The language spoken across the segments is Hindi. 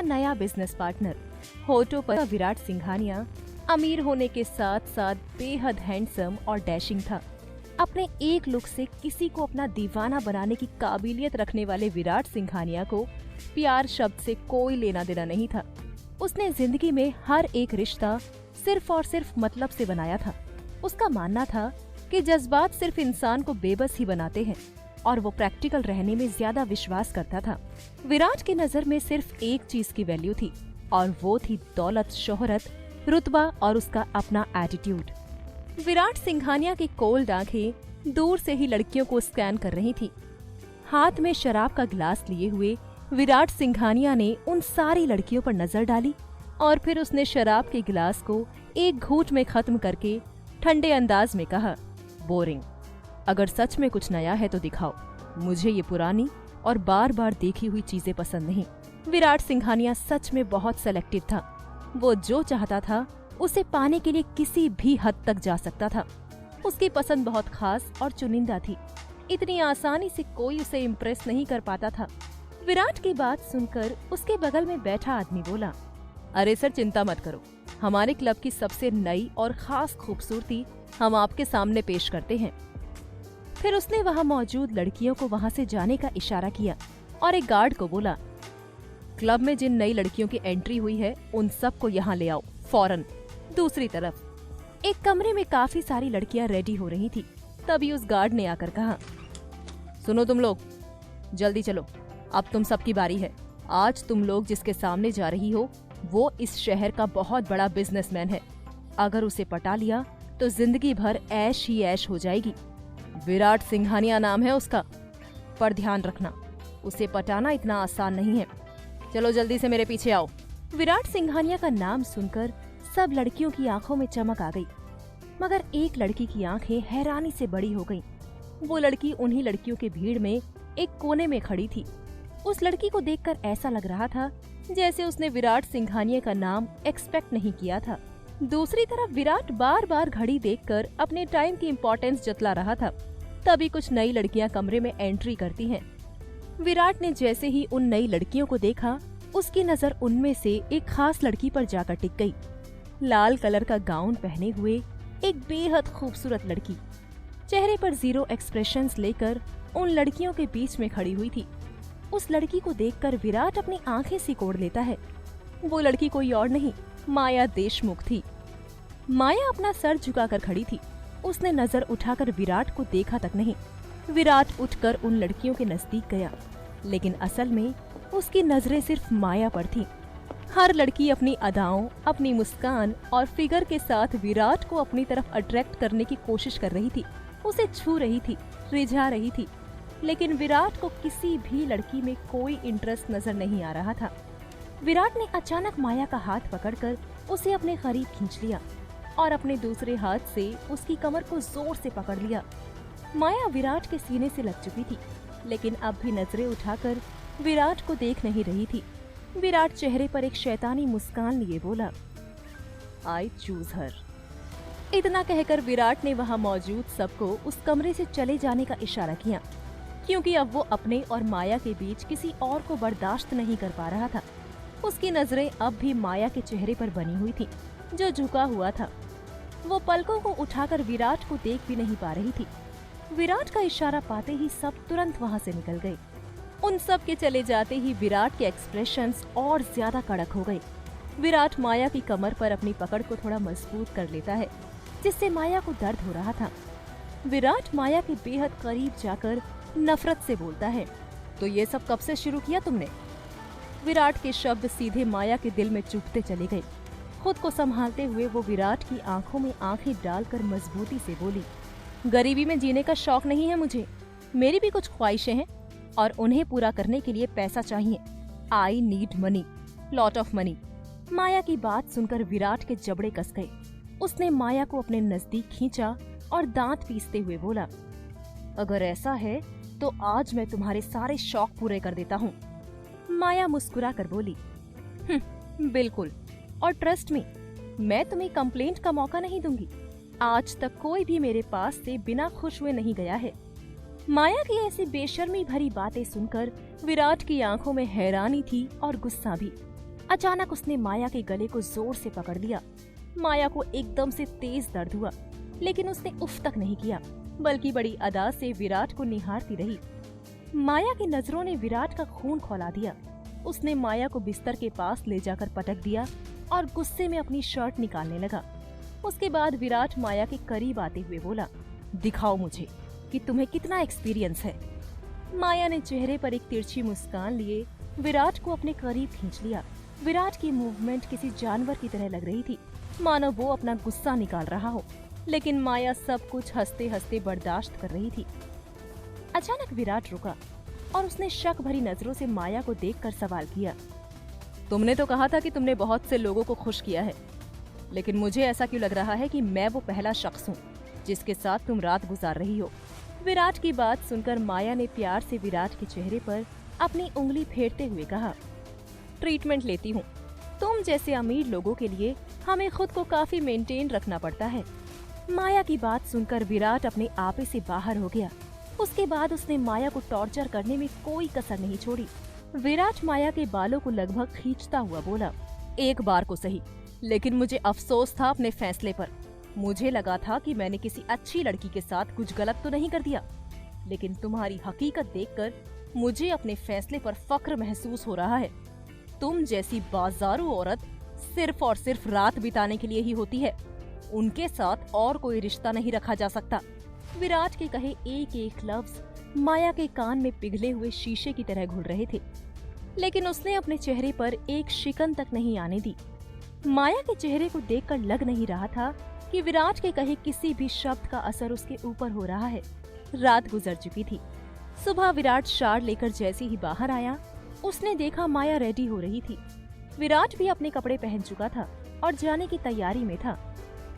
नया बिजनेस पार्टनर। होठों पर विराट सिंघानिया अमीर होने के साथ साथ बेहद हैंडसम और डैशिंग था। अपने एक लुक से किसी को अपना दीवाना बनाने की काबिलियत रखने वाले विराट सिंघानिया को प्यार शब्द से कोई लेना देना नहीं था। उसने जिंदगी में हर एक रिश्ता सिर्फ और सिर्फ मतलब से बनाया था। उसका मानना था कि जज्बात सिर्फ इंसान को बेबस ही बनाते हैं और वो प्रैक्टिकल रहने में ज्यादा विश्वास करता था। विराट की नजर में सिर्फ एक चीज की वैल्यू थी और वो थी दौलत, शोहरत, रुतबा और उसका अपना एटीट्यूड। विराट सिंघानिया की कोल्ड आंखें दूर से ही लड़कियों को स्कैन कर रही थी। हाथ में शराब का गिलास लिए हुए विराट सिंघानिया ने उन सारी लड़कियों पर नजर डाली और फिर उसने शराब के गिलास को एक घूंट में खत्म करके ठंडे अंदाज में कहा, बोरिंग। अगर सच में कुछ नया है तो दिखाओ। मुझे ये पुरानी और बार बार देखी हुई चीजें पसंद नहीं। विराट सिंघानिया सच में बहुत सेलेक्टिव था। वो जो चाहता था उसे पाने के लिए किसी भी हद तक जा सकता था। उसकी पसंद बहुत खास और चुनिंदा थी। इतनी आसानी से कोई उसे इम्प्रेस नहीं कर पाता था। विराट की बात सुनकर उसके बगल में बैठा आदमी बोला, अरे सर, चिंता मत करो। हमारे क्लब की सबसे नई और खास खूबसूरती हम आपके सामने पेश करते हैं। फिर उसने वहाँ मौजूद लड़कियों को वहाँ से जाने का इशारा किया और एक गार्ड को बोला, क्लब में जिन नई लड़कियों की एंट्री हुई है उन सबको यहाँ ले आओ फौरन। दूसरी तरफ एक कमरे में काफी सारी लड़कियां रेडी हो रही थी। तभी उस गार्ड ने आकर कहा, सुनो तुम लोग, जल्दी चलो, अब तुम सबकी बारी है। आज तुम लोग जिसके सामने जा रही हो वो इस शहर का बहुत बड़ा बिजनेसमैन है। अगर उसे पटा लिया तो जिंदगी भर ऐश ही ऐश हो जाएगी। विराट सिंघानिया नाम है उसका, पर ध्यान रखना उसे पटाना इतना आसान नहीं है। चलो जल्दी से मेरे पीछे आओ। विराट सिंघानिया का नाम सुनकर सब लड़कियों की आंखों में चमक आ गई, मगर एक लड़की की आंखें हैरानी से बड़ी हो गईं। वो लड़की उन्हीं लड़कियों के भीड़ में एक कोने में खड़ी थी। उस लड़की को देखकर ऐसा लग रहा था जैसे उसने विराट सिंघानिया का नाम एक्सपेक्ट नहीं किया था। दूसरी तरफ विराट बार बार घड़ी देखकर अपने टाइम की इम्पोर्टेंस जतला रहा था। तभी कुछ नई लड़कियां कमरे में एंट्री करती हैं। विराट ने जैसे ही उन नई लड़कियों को देखा, उसकी नजर उनमें से एक खास लड़की पर जाकर टिक गई। लाल कलर का गाउन पहने हुए एक बेहद खूबसूरत लड़की चेहरे पर जीरो एक्सप्रेशंस लेकर उन लड़कियों के बीच में खड़ी हुई थी। उस लड़की को देखकर विराट अपनी आंखें सिकोड़ लेता है। वो लड़की कोई और नहीं, माया देशमुख थी। माया अपना सर झुकाकर खड़ी थी। उसने नजर उठाकर विराट को देखा तक नहीं। विराट उठकर उन लड़कियों के नजदीक गया, लेकिन असल में उसकी नजरें सिर्फ माया पर थीं। हर लड़की अपनी अदाओं, अपनी मुस्कान और फिगर के साथ विराट को अपनी तरफ अट्रैक्ट करने की कोशिश कर रही थी। उसे छू रही थी, रिझा रही थी, लेकिन विराट को किसी भी लड़की में कोई इंटरेस्ट नजर नहीं आ रहा था। विराट ने अचानक माया का हाथ पकड़कर उसे अपने करीब खींच लिया और अपने दूसरे हाथ से उसकी कमर को जोर से पकड़ लिया। माया विराट के सीने से लग चुकी थी, लेकिन अब भी नजरें उठाकर विराट को देख नहीं रही थी। विराट चेहरे पर एक शैतानी मुस्कान लिए बोला, आई चूज हर। इतना कहकर विराट ने वहाँ मौजूद सबको उस कमरे से चले जाने का इशारा किया, क्योंकि अब वो अपने और माया के बीच किसी और को बर्दाश्त नहीं कर पा रहा था। उसकी नजरें अब भी माया के चेहरे पर बनी हुई थी, जो झुका हुआ था। वो पलकों को उठाकर विराट को देख भी नहीं पा रही थी। विराट का इशारा पाते ही सब तुरंत वहाँ से निकल गए। उन सब के चले जाते ही विराट के एक्सप्रेशंस और ज्यादा कड़क हो गए। विराट माया की कमर पर अपनी पकड़ को थोड़ा मजबूत कर लेता है, जिससे माया को दर्द हो रहा था। विराट माया के बेहद करीब जाकर नफरत से बोलता है, तो ये सब कब से शुरू किया तुमने? विराट के शब्द सीधे माया के दिल में चुभते चले गए। खुद को संभालते हुए वो विराट की आंखों में आंखें डालकर मजबूती से बोली, गरीबी में जीने का शौक नहीं है मुझे। मेरी भी कुछ ख्वाहिशें हैं और उन्हें पूरा करने के लिए पैसा चाहिए। I need money, lot of money. Maya की बात सुनकर विराट के जबड़े कस गए। उसने माया को अपने नजदीक खींचा और दांत पीसते हुए बोला, अगर ऐसा है तो आज मैं तुम्हारे सारे शौक पूरे कर देता हूँ। माया मुस्कुरा कर बोली, बिल्कुल, और ट्रस्ट मी, मैं तुम्हें कंप्लेंट का मौका नहीं दूंगी। आज तक कोई भी मेरे पास से बिना खुश हुए नहीं गया है। माया की ऐसी बेशर्मी भरी बातें सुनकर विराट की आंखों में हैरानी थी और गुस्सा भी। अचानक उसने माया के गले को जोर से पकड़ लिया। माया को एकदम से तेज दर्द हुआ, लेकिन उसने उफ तक नहीं किया, बल्कि बड़ी अदा से विराट को निहारती रही। माया की नजरों ने विराट का खून खौला दिया। उसने माया को बिस्तर के पास ले जाकर पटक दिया और गुस्से में अपनी शर्ट निकालने लगा। उसके बाद विराट माया के करीब आते हुए बोला, दिखाओ मुझे कि तुम्हें कितना एक्सपीरियंस है। माया ने चेहरे पर एक तिरछी मुस्कान लिए विराट को अपने करीब खींच लिया। विराट की मूवमेंट किसी जानवर की तरह लग रही थी, मानो वो अपना गुस्सा निकाल रहा हो, लेकिन माया सब कुछ हंसते हंसते बर्दाश्त कर रही थी। अचानक विराट रुका और उसने शक भरी नजरों से माया को देखकर सवाल किया, तुमने तो कहा था कि तुमने बहुत से लोगों को खुश किया है, लेकिन मुझे ऐसा क्यों लग रहा है कि मैं वो पहला शख्स हूँ जिसके साथ तुम रात गुजार रही हो। विराट की बात सुनकर माया ने प्यार से विराट के चेहरे पर अपनी उंगली फेरते हुए कहा, ट्रीटमेंट लेती हूँ। तुम जैसे अमीर लोगों के लिए हमें खुद को काफी मेंटेन रखना पड़ता है। माया की बात सुनकर विराट अपने आपे से बाहर हो गया। उसके बाद उसने माया को टॉर्चर करने में कोई कसर नहीं छोड़ी। विराट माया के बालों को लगभग खींचता हुआ बोला, एक बार को सही, लेकिन मुझे अफसोस था अपने फैसले पर। मुझे लगा था कि मैंने किसी अच्छी लड़की के साथ कुछ गलत तो नहीं कर दिया, लेकिन तुम्हारी हकीकत देखकर मुझे अपने फैसले पर फख्र महसूस हो रहा है। तुम जैसी बाजारू औरत सिर्फ और सिर्फ रात बिताने के लिए ही होती है, उनके साथ और कोई रिश्ता नहीं रखा जा सकता। विराट के कहे एक एक लफ्ज माया के कान में पिघले हुए शीशे की तरह घुल रहे थे, लेकिन उसने अपने चेहरे पर एक शिकन तक नहीं आने दी। माया के चेहरे को देखकर लग नहीं रहा था कि विराट के कहे किसी भी शब्द का असर उसके ऊपर हो रहा है। रात गुजर चुकी थी। सुबह विराट शार लेकर जैसे ही बाहर आया, उसने देखा माया रेडी हो रही थी। विराट भी अपने कपड़े पहन चुका था और जाने की तैयारी में था,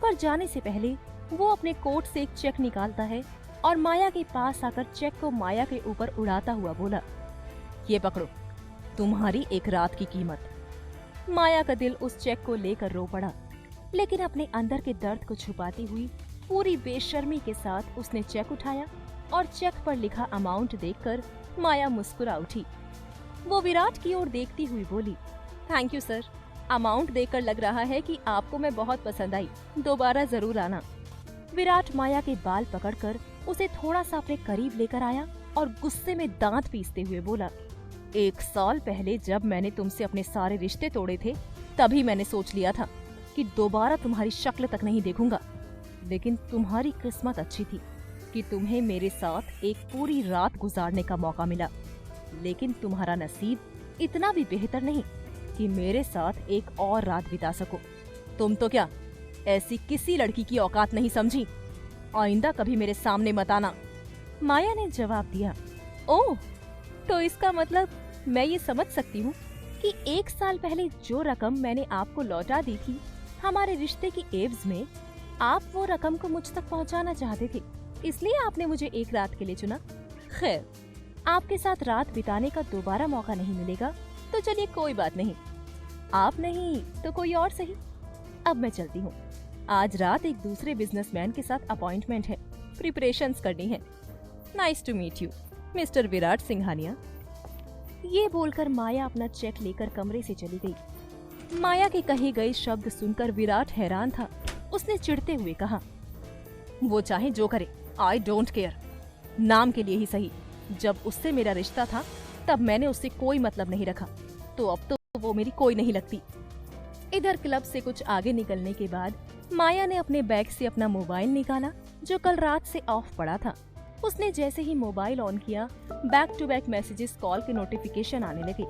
पर जाने से पहले वो अपने कोट से एक चेक निकालता है और माया के पास आकर चेक को माया के ऊपर उड़ाता हुआ बोला, ये पकड़ो, तुम्हारी एक रात की कीमत। माया का दिल उस चेक को लेकर रो पड़ा, लेकिन अपने अंदर के दर्द को छुपाती हुई पूरी बेशर्मी के साथ उसने चेक उठाया और चेक पर लिखा अमाउंट देखकर माया मुस्कुरा उठी। वो विराट की ओर देखती हुई बोली, थैंक यू सर, अमाउंट देखकर लग रहा है कि आपको मैं बहुत पसंद आई, दोबारा जरूर आना। विराट माया के बाल पकड़कर उसे थोड़ा सा अपने करीब लेकर आया और गुस्से में दांत पीसते हुए बोला, 1 साल पहले जब मैंने तुमसे अपने सारे रिश्ते तोड़े थे, तभी मैंने सोच लिया था कि दोबारा तुम्हारी शक्ल तक नहीं देखूंगा, लेकिन तुम्हारी किस्मत अच्छी थी कि तुम्हें मेरे साथ एक पूरी रात गुजारने का मौका मिला, लेकिन तुम्हारा नसीब इतना भी बेहतर नहीं कि मेरे साथ एक और रात बिता सको। तुम तो क्या ऐसी किसी लड़की की औकात नहीं समझी, आइंदा कभी मेरे सामने मत आना। माया ने जवाब दिया, ओह, तो इसका मतलब मैं ये समझ सकती हूँ कि 1 साल पहले जो रकम मैंने आपको लौटा दी थी हमारे रिश्ते की एवज में, आप वो रकम को मुझ तक पहुँचाना चाहते थे, इसलिए आपने मुझे एक रात के लिए चुना। खैर, आपके साथ रात बिताने का दोबारा मौका नहीं मिलेगा, तो चलिए कोई बात नहीं, आप नहीं तो कोई और सही। अब मैं चलती हूँ, आज रात एक दूसरे बिजनेसमैन के साथ अपॉइंटमेंट है, प्रिपरेशंस करनी है। Nice to meet you, mister Virat Singhania. ये बोलकर माया अपना चेक लेकर कमरे से चली गई। माया के कहे गए शब्द सुनकर विराट हैरान था। उसने चिढ़ते हुए कहा, वो चाहे जो करे, आई डोंट केयर, नाम के लिए ही सही। जब उससे मेरा रिश्ता था तब मैंने उससे कोई मतलब नहीं रखा, तो अब तो वो मेरी कोई नहीं लगती। इधर क्लब से कुछ आगे निकलने के बाद माया ने अपने बैग से अपना मोबाइल निकाला जो कल रात से ऑफ पड़ा था। उसने जैसे ही मोबाइल ऑन किया, back to back messages call के नोटिफिकेशन आने लगे।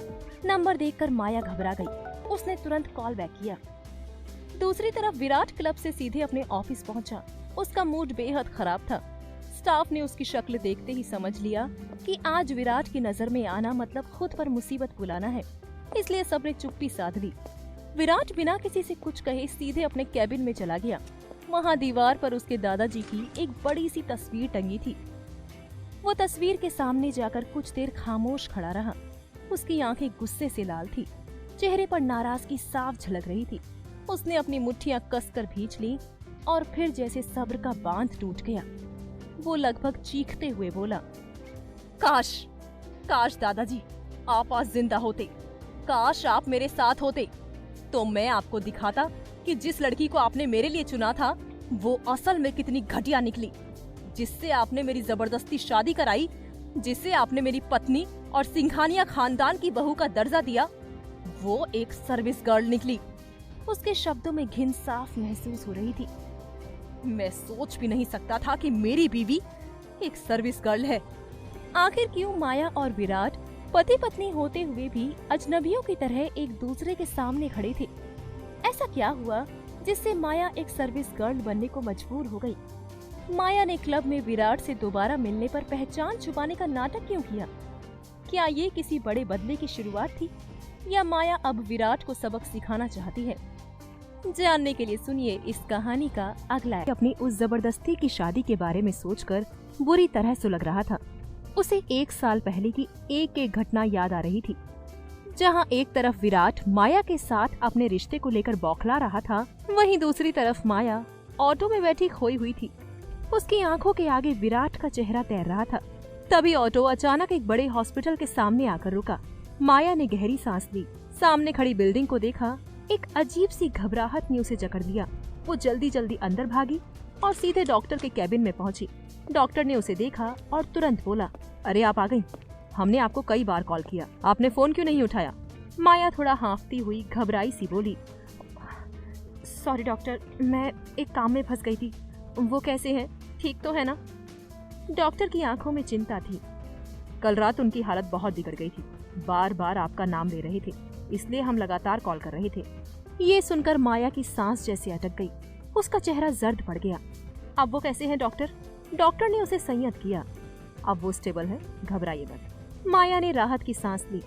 नंबर देखकर माया घबरा गई। उसने तुरंत कॉल बैक किया। दूसरी तरफ विराट क्लब से सीधे अपने ऑफिस पहुंचा। उसका मूड बेहद खराब था। स्टाफ ने उसकी शक्ल देखते ही समझ लिया कि आज विराट की नजर में आना मतलब खुद पर मुसीबत बुलाना है, इसलिए सबने चुप्पी साध ली। विराट बिना किसी से कुछ कहे सीधे अपने कैबिन में चला गया। वहाँ दीवार पर उसके दादाजी की एक बड़ी सी तस्वीर टंगी थी। वो तस्वीर के सामने जाकर कुछ देर खामोश खड़ा रहा। उसकी आंखें गुस्से से लाल थी, चेहरे पर नाराजगी साफ झलक रही थी। उसने अपनी मुट्ठियां कसकर भींच ली और फिर जैसे सब्र का बांध टूट गया, वो लगभग चीखते हुए बोला, काश दादाजी आप आज जिंदा होते। काश आप मेरे साथ होते तो मैं आपको दिखाता कि जिस लड़की को आपने मेरे लिए चुना था वो असल में कितनी घटिया निकली। जिससे आपने मेरी जबरदस्ती शादी कराई, जिसे आपने मेरी पत्नी और सिंघानिया खानदान की बहू का दर्जा दिया, वो एक सर्विस गर्ल निकली। उसके शब्दों में घिन साफ महसूस हो रही थी। मैं सोच भी नहीं सकता था कि मेरी बीवी एक सर्विस गर्ल है। आखिर क्यों माया और विराट पति पत्नी होते हुए भी अजनबियों की तरह एक दूसरे के सामने खड़े थे? ऐसा क्या हुआ जिससे माया एक सर्विस गर्ल बनने को मजबूर हो गई? माया ने क्लब में विराट से दोबारा मिलने पर पहचान छुपाने का नाटक क्यों किया? क्या ये किसी बड़े बदले की शुरुआत थी या माया अब विराट को सबक सिखाना चाहती है? जानने के लिए सुनिए इस कहानी का अगला। अपनी उस जबरदस्ती की शादी के बारे में सोचकर बुरी तरह सुलग रहा था। उसे 1 साल पहले की एक घटना याद आ रही थी, जहां एक तरफ विराट माया के साथ अपने रिश्ते को लेकर बौखला रहा था, वहीं दूसरी तरफ माया ऑटो में बैठी खोई हुई थी। उसकी आंखों के आगे विराट का चेहरा तैर रहा था। तभी ऑटो अचानक एक बड़े हॉस्पिटल के सामने आकर रुका। माया ने गहरी सांस ली, सामने खड़ी बिल्डिंग को देखा। एक अजीब सी घबराहट ने उसे जकड़ लिया। वो जल्दी जल्दी अंदर भागी और सीधे डॉक्टर के कैबिन में पहुंची। डॉक्टर ने उसे देखा और तुरंत बोला, अरे आप आ गई। हमने आपको कई बार कॉल किया, आपने फोन क्यों नहीं उठाया? माया थोड़ा हाँफती हुई घबराई सी बोली, सॉरी डॉक्टर, मैं एक काम में फंस गई थी। वो कैसे हैं? ठीक तो है ना? डॉक्टर की आंखों में चिंता थी। कल रात उनकी हालत बहुत बिगड़ गई थी, बार बार आपका नाम ले रहे थे, इसलिए हम लगातार कॉल कर रहे थे। ये सुनकर माया की सांस जैसे अटक गई। उसका चेहरा जर्द पड़ गया। अब वो कैसे हैं डॉक्टर? डॉक्टर ने उसे संयत किया। अब वो स्टेबल है, घबराइए मत। माया ने राहत की सांस ली,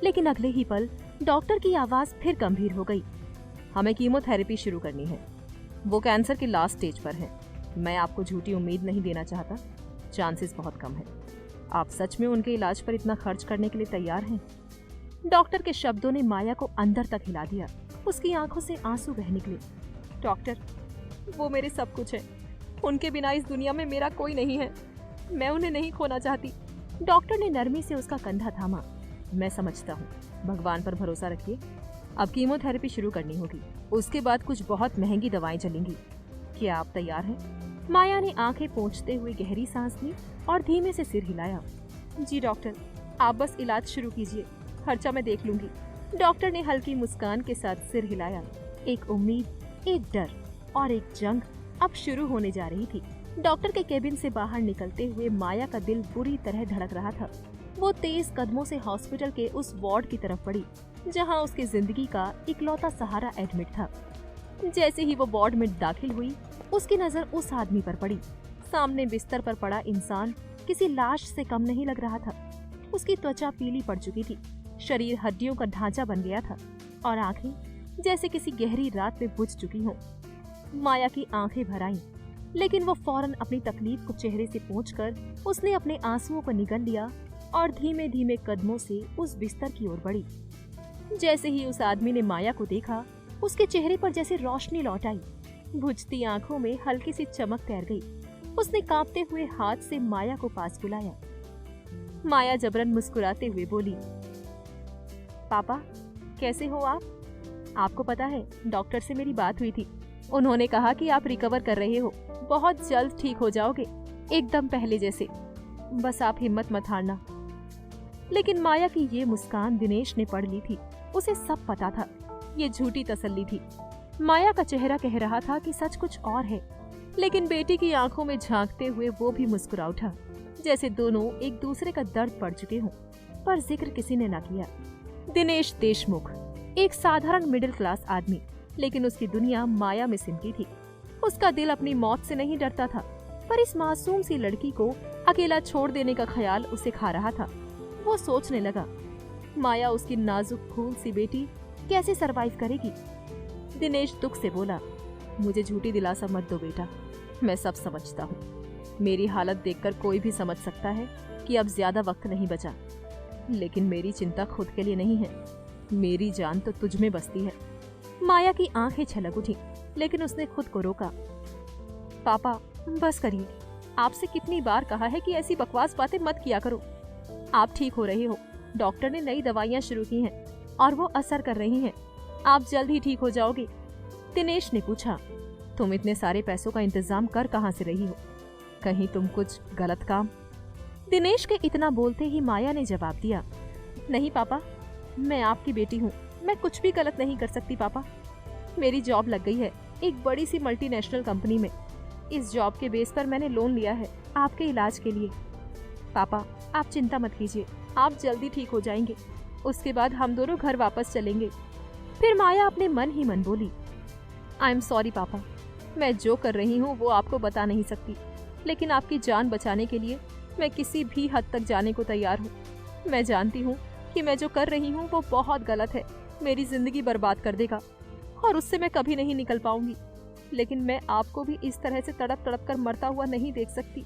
लेकिन अगले ही पल डॉक्टर की आवाज फिर गंभीर हो गई। हमें कीमोथेरेपी शुरू करनी है। वो कैंसर की लास्ट स्टेज पर है। मैं आपको झूठी उम्मीद नहीं देना चाहता, चांसेस बहुत कम है। आप सच में उनके इलाज पर इतना खर्च करने के लिए तैयार हैं? डॉक्टर के शब्दों ने माया को अंदर तक हिला दिया। उसकी आंखों से आंसू बह निकले। डॉक्टर, वो मेरे सब कुछ है। उनके बिना इस दुनिया में मेरा कोई नहीं है। मैं उन्हें नहीं खोना चाहती। डॉक्टर ने नरमी से उसका कंधा थामा। मैं समझता हूँ, भगवान पर भरोसा रखिए। अब कीमोथेरेपी शुरू करनी होगी, उसके बाद कुछ बहुत महंगी दवाएं चलेंगी। क्या आप तैयार हैं? माया ने आंखें पोंछते हुए गहरी सांस ली और धीमे से सिर हिलाया। जी डॉक्टर, आप बस इलाज शुरू कीजिए, खर्चा मैं देख लूंगी। डॉक्टर ने हल्की मुस्कान के साथ सिर हिलाया। एक उम्मीद, एक डर और एक जंग अब शुरू होने जा रही थी। डॉक्टर के केबिन से बाहर निकलते हुए माया का दिल बुरी तरह धड़क रहा था। वो तेज कदमों से हॉस्पिटल के उस वार्ड की तरफ बढ़ी, जहां उसकी जिंदगी का इकलौता सहारा एडमिट था। जैसे ही वो वार्ड में दाखिल हुई, उसकी नजर उस आदमी पर पड़ी। सामने बिस्तर पर पड़ा इंसान किसी लाश से कम नहीं लग रहा था। उसकी त्वचा पीली पड़ चुकी थी, शरीर हड्डियों का ढांचा बन गया था और आंखें जैसे किसी गहरी रात में बुझ चुकी हों। माया की आंखें भर आईं, लेकिन वो फौरन अपनी तकलीफ को चेहरे से पोंछकर उसने अपने आंसुओं को निगल लिया और धीमे धीमे कदमों से उस बिस्तर की ओर बढ़ी। जैसे ही उस आदमी ने माया को देखा, उसके चेहरे पर जैसे रोशनी लौट आई। बुझती आंखों में हल्की सी चमक तैर गई। उसने कांपते हुए हाथ से माया को पास बुलाया। माया जबरन मुस्कुराते हुए बोली, पापा कैसे हो आप? आपको पता है, डॉक्टर से मेरी बात हुई थी। उन्होंने कहा कि आप रिकवर कर रहे हो, बहुत जल्द ठीक हो जाओगे, एकदम पहले जैसे। बस आप हिम्मत मत हारना। लेकिन माया की ये मुस्कान दिनेश ने पढ़ ली थी। उसे सब पता था, ये झूठी तसल्ली थी। माया का चेहरा कह रहा था कि सच कुछ और है, लेकिन बेटी की आंखों में झांकते हुए वो भी मुस्कुरा उठा, जैसे दोनों एक दूसरे का दर्द पढ़ चुके हों, पर जिक्र किसी ने न किया। दिनेश देशमुख, एक साधारण मिडिल क्लास आदमी, लेकिन उसकी दुनिया माया में सिमटी थी। उसका दिल अपनी मौत से नहीं डरता था, पर इस मासूम सी लड़की को अकेला छोड़ देने का ख्याल उसे खा रहा था। वो सोचने लगा, माया उसकी नाजुक फूल सी बेटी कैसे सरवाइव करेगी। दिनेश दुख से बोला, मुझे झूठी दिलासा मत दो बेटा, मैं सब समझता हूँ। मेरी हालत देखकर कोई भी समझ सकता है कि अब ज्यादा वक्त नहीं बचा, लेकिन मेरी चिंता खुद के लिए नहीं है, मेरी जान तो तुझ में बसती है। माया की आंखें छलक उठी, लेकिन उसने खुद को रोका। पापा बस करिए, आपसे कितनी बार कहा है कि ऐसी बकवास बातें मत किया करो। आप ठीक हो रहे हो, डॉक्टर ने नई दवाइयाँ शुरू की हैं और वो असर कर रही हैं। आप जल्द ही ठीक हो जाओगे। दिनेश ने पूछा, तुम इतने सारे पैसों का इंतजाम कर कहाँ से रही हो? कहीं तुम कुछ गलत काम? दिनेश के इतना बोलते ही माया ने जवाब दिया, नहीं पापा, मैं आपकी बेटी हूँ, मैं कुछ भी गलत नहीं कर सकती पापा। मेरी जॉब लग गई है एक बड़ी सी मल्टीनेशनल कंपनी में। इस जॉब के बेस पर मैंने लोन लिया है आपके इलाज के लिए। पापा आप चिंता मत कीजिए, आप जल्दी ठीक हो जाएंगे। उसके बाद हम दोनों घर वापस चलेंगे। फिर माया अपने मन ही मन बोली, आई एम सॉरी पापा, मैं जो कर रही हूँ वो आपको बता नहीं सकती, लेकिन आपकी जान बचाने के लिए मैं किसी भी हद तक जाने को तैयार हूँ। मैं जानती हूँ कि मैं जो कर रही हूँ वो बहुत गलत है, मेरी जिंदगी बर्बाद कर देगा और उससे मैं कभी नहीं निकल पाऊंगी, लेकिन मैं आपको भी इस तरह से तड़प तड़प कर मरता हुआ नहीं देख सकती।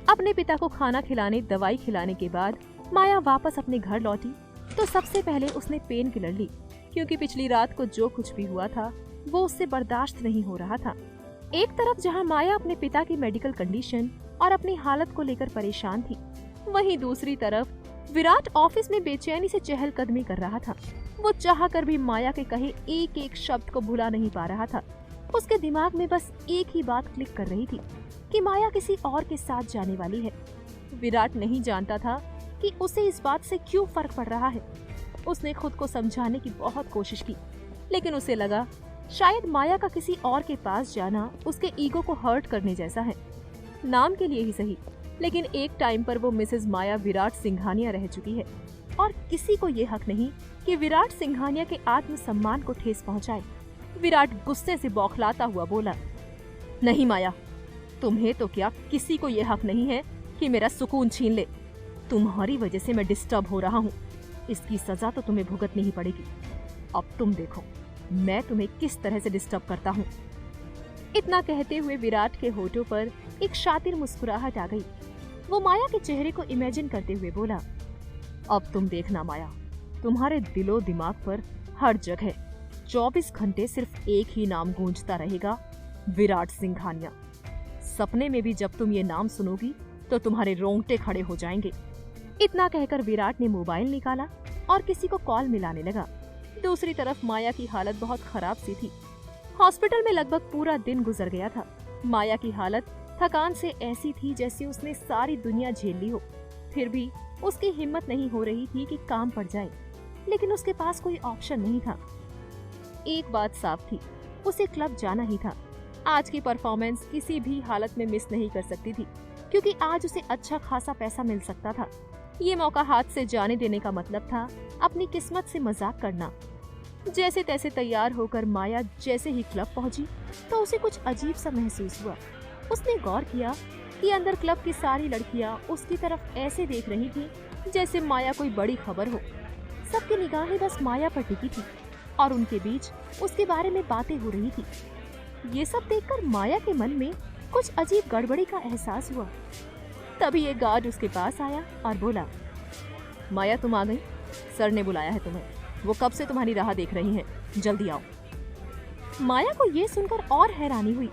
अपने पिता को खाना खिलाने, दवाई खिलाने के बाद माया वापस अपने घर लौटी तो सबसे पहले उसने पेन किलर ली, क्योंकि पिछली रात को जो कुछ भी हुआ था वो उससे बर्दाश्त नहीं हो रहा था। एक तरफ जहाँ माया अपने पिता की मेडिकल कंडीशन और अपनी हालत को लेकर परेशान थी, वहीं दूसरी तरफ विराट ऑफिस में बेचैनी से चहलकदमी कर रहा था। वो चाहकर भी माया के कहे एक एक शब्द को भुला नहीं पा रहा था। उसके दिमाग में बस एक ही बात क्लिक कर रही थी कि माया किसी और के साथ जाने वाली है। विराट नहीं जानता था कि उसे इस बात से क्यों फर्क पड़ रहा है। उसने खुद को समझाने की बहुत कोशिश की, लेकिन उसे लगा शायद माया का किसी और के पास जाना उसके ईगो को हर्ट करने जैसा है। नाम के लिए ही सही, लेकिन एक टाइम पर वो मिसेस माया विराट सिंघानिया रह चुकी है और किसी को ये हक नहीं कि विराट सिंघानिया के आत्मसम्मान को ठेस पहुंचाए। विराट गुस्से से बौखलाता हुआ बोला, नहीं माया, तुम्हें तो क्या किसी को ये हक नहीं है कि मेरा सुकून छीन ले। तुम्हारी वजह से मैं डिस्टर्ब हो रहा हूँ, इसकी सजा तो तुम्हें भुगतनी ही पड़ेगी। अब तुम देखो मैं तुम्हें किस तरह से डिस्टर्ब करता हूँ। इतना कहते हुए विराट के होठों पर एक शातिर मुस्कुराहट आ गई। वो माया के चेहरे को इमेजिन करते हुए बोला, अब तुम देखना माया, तुम्हारे दिलो दिमाग पर हर जगह 24 घंटे सिर्फ एक ही नाम गूंजता रहेगा, विराट सिंघानिया। सपने में भी जब तुम ये नाम सुनोगी तो तुम्हारे रोंगटे खड़े हो जाएंगे। इतना कहकर विराट ने मोबाइल निकाला और किसी को कॉल मिलाने लगा। दूसरी तरफ माया की हालत बहुत खराब सी थी। हॉस्पिटल में लगभग पूरा दिन गुजर गया था। माया की हालत थकान से ऐसी थी जैसे उसने सारी दुनिया झेल ली हो। फिर भी उसकी हिम्मत नहीं हो रही थी कि काम पड़ जाए, लेकिन उसके पास कोई ऑप्शन नहीं था। एक बात साफ थी, उसे क्लब जाना ही था। आज की परफॉर्मेंस किसी भी हालत में मिस नहीं कर सकती थी, क्योंकि आज उसे अच्छा खासा पैसा मिल सकता था। ये मौका हाथ से जाने देने का मतलब था अपनी किस्मत से मजाक करना। जैसे तैसे तैयार होकर माया जैसे ही क्लब पहुंची तो उसे कुछ अजीब सा महसूस हुआ। उसने गौर किया कि अंदर क्लब की सारी लड़कियां उसकी तरफ ऐसे देख रही थी जैसे माया कोई बड़ी खबर हो। सबकी निगाहें बस माया पर टिकी थी और उनके बीच उसके बारे में बातें हो रही थी। ये सब देखकर माया के मन में कुछ अजीब गड़बड़ी का एहसास हुआ। तभी एक गार्ड उसके पास आया और बोला, माया तुम आ गई, सर ने बुलाया है तुम्हें, वो कब से तुम्हारी राह देख रही हैं, जल्दी आओ। माया को ये सुनकर और हैरानी हुई,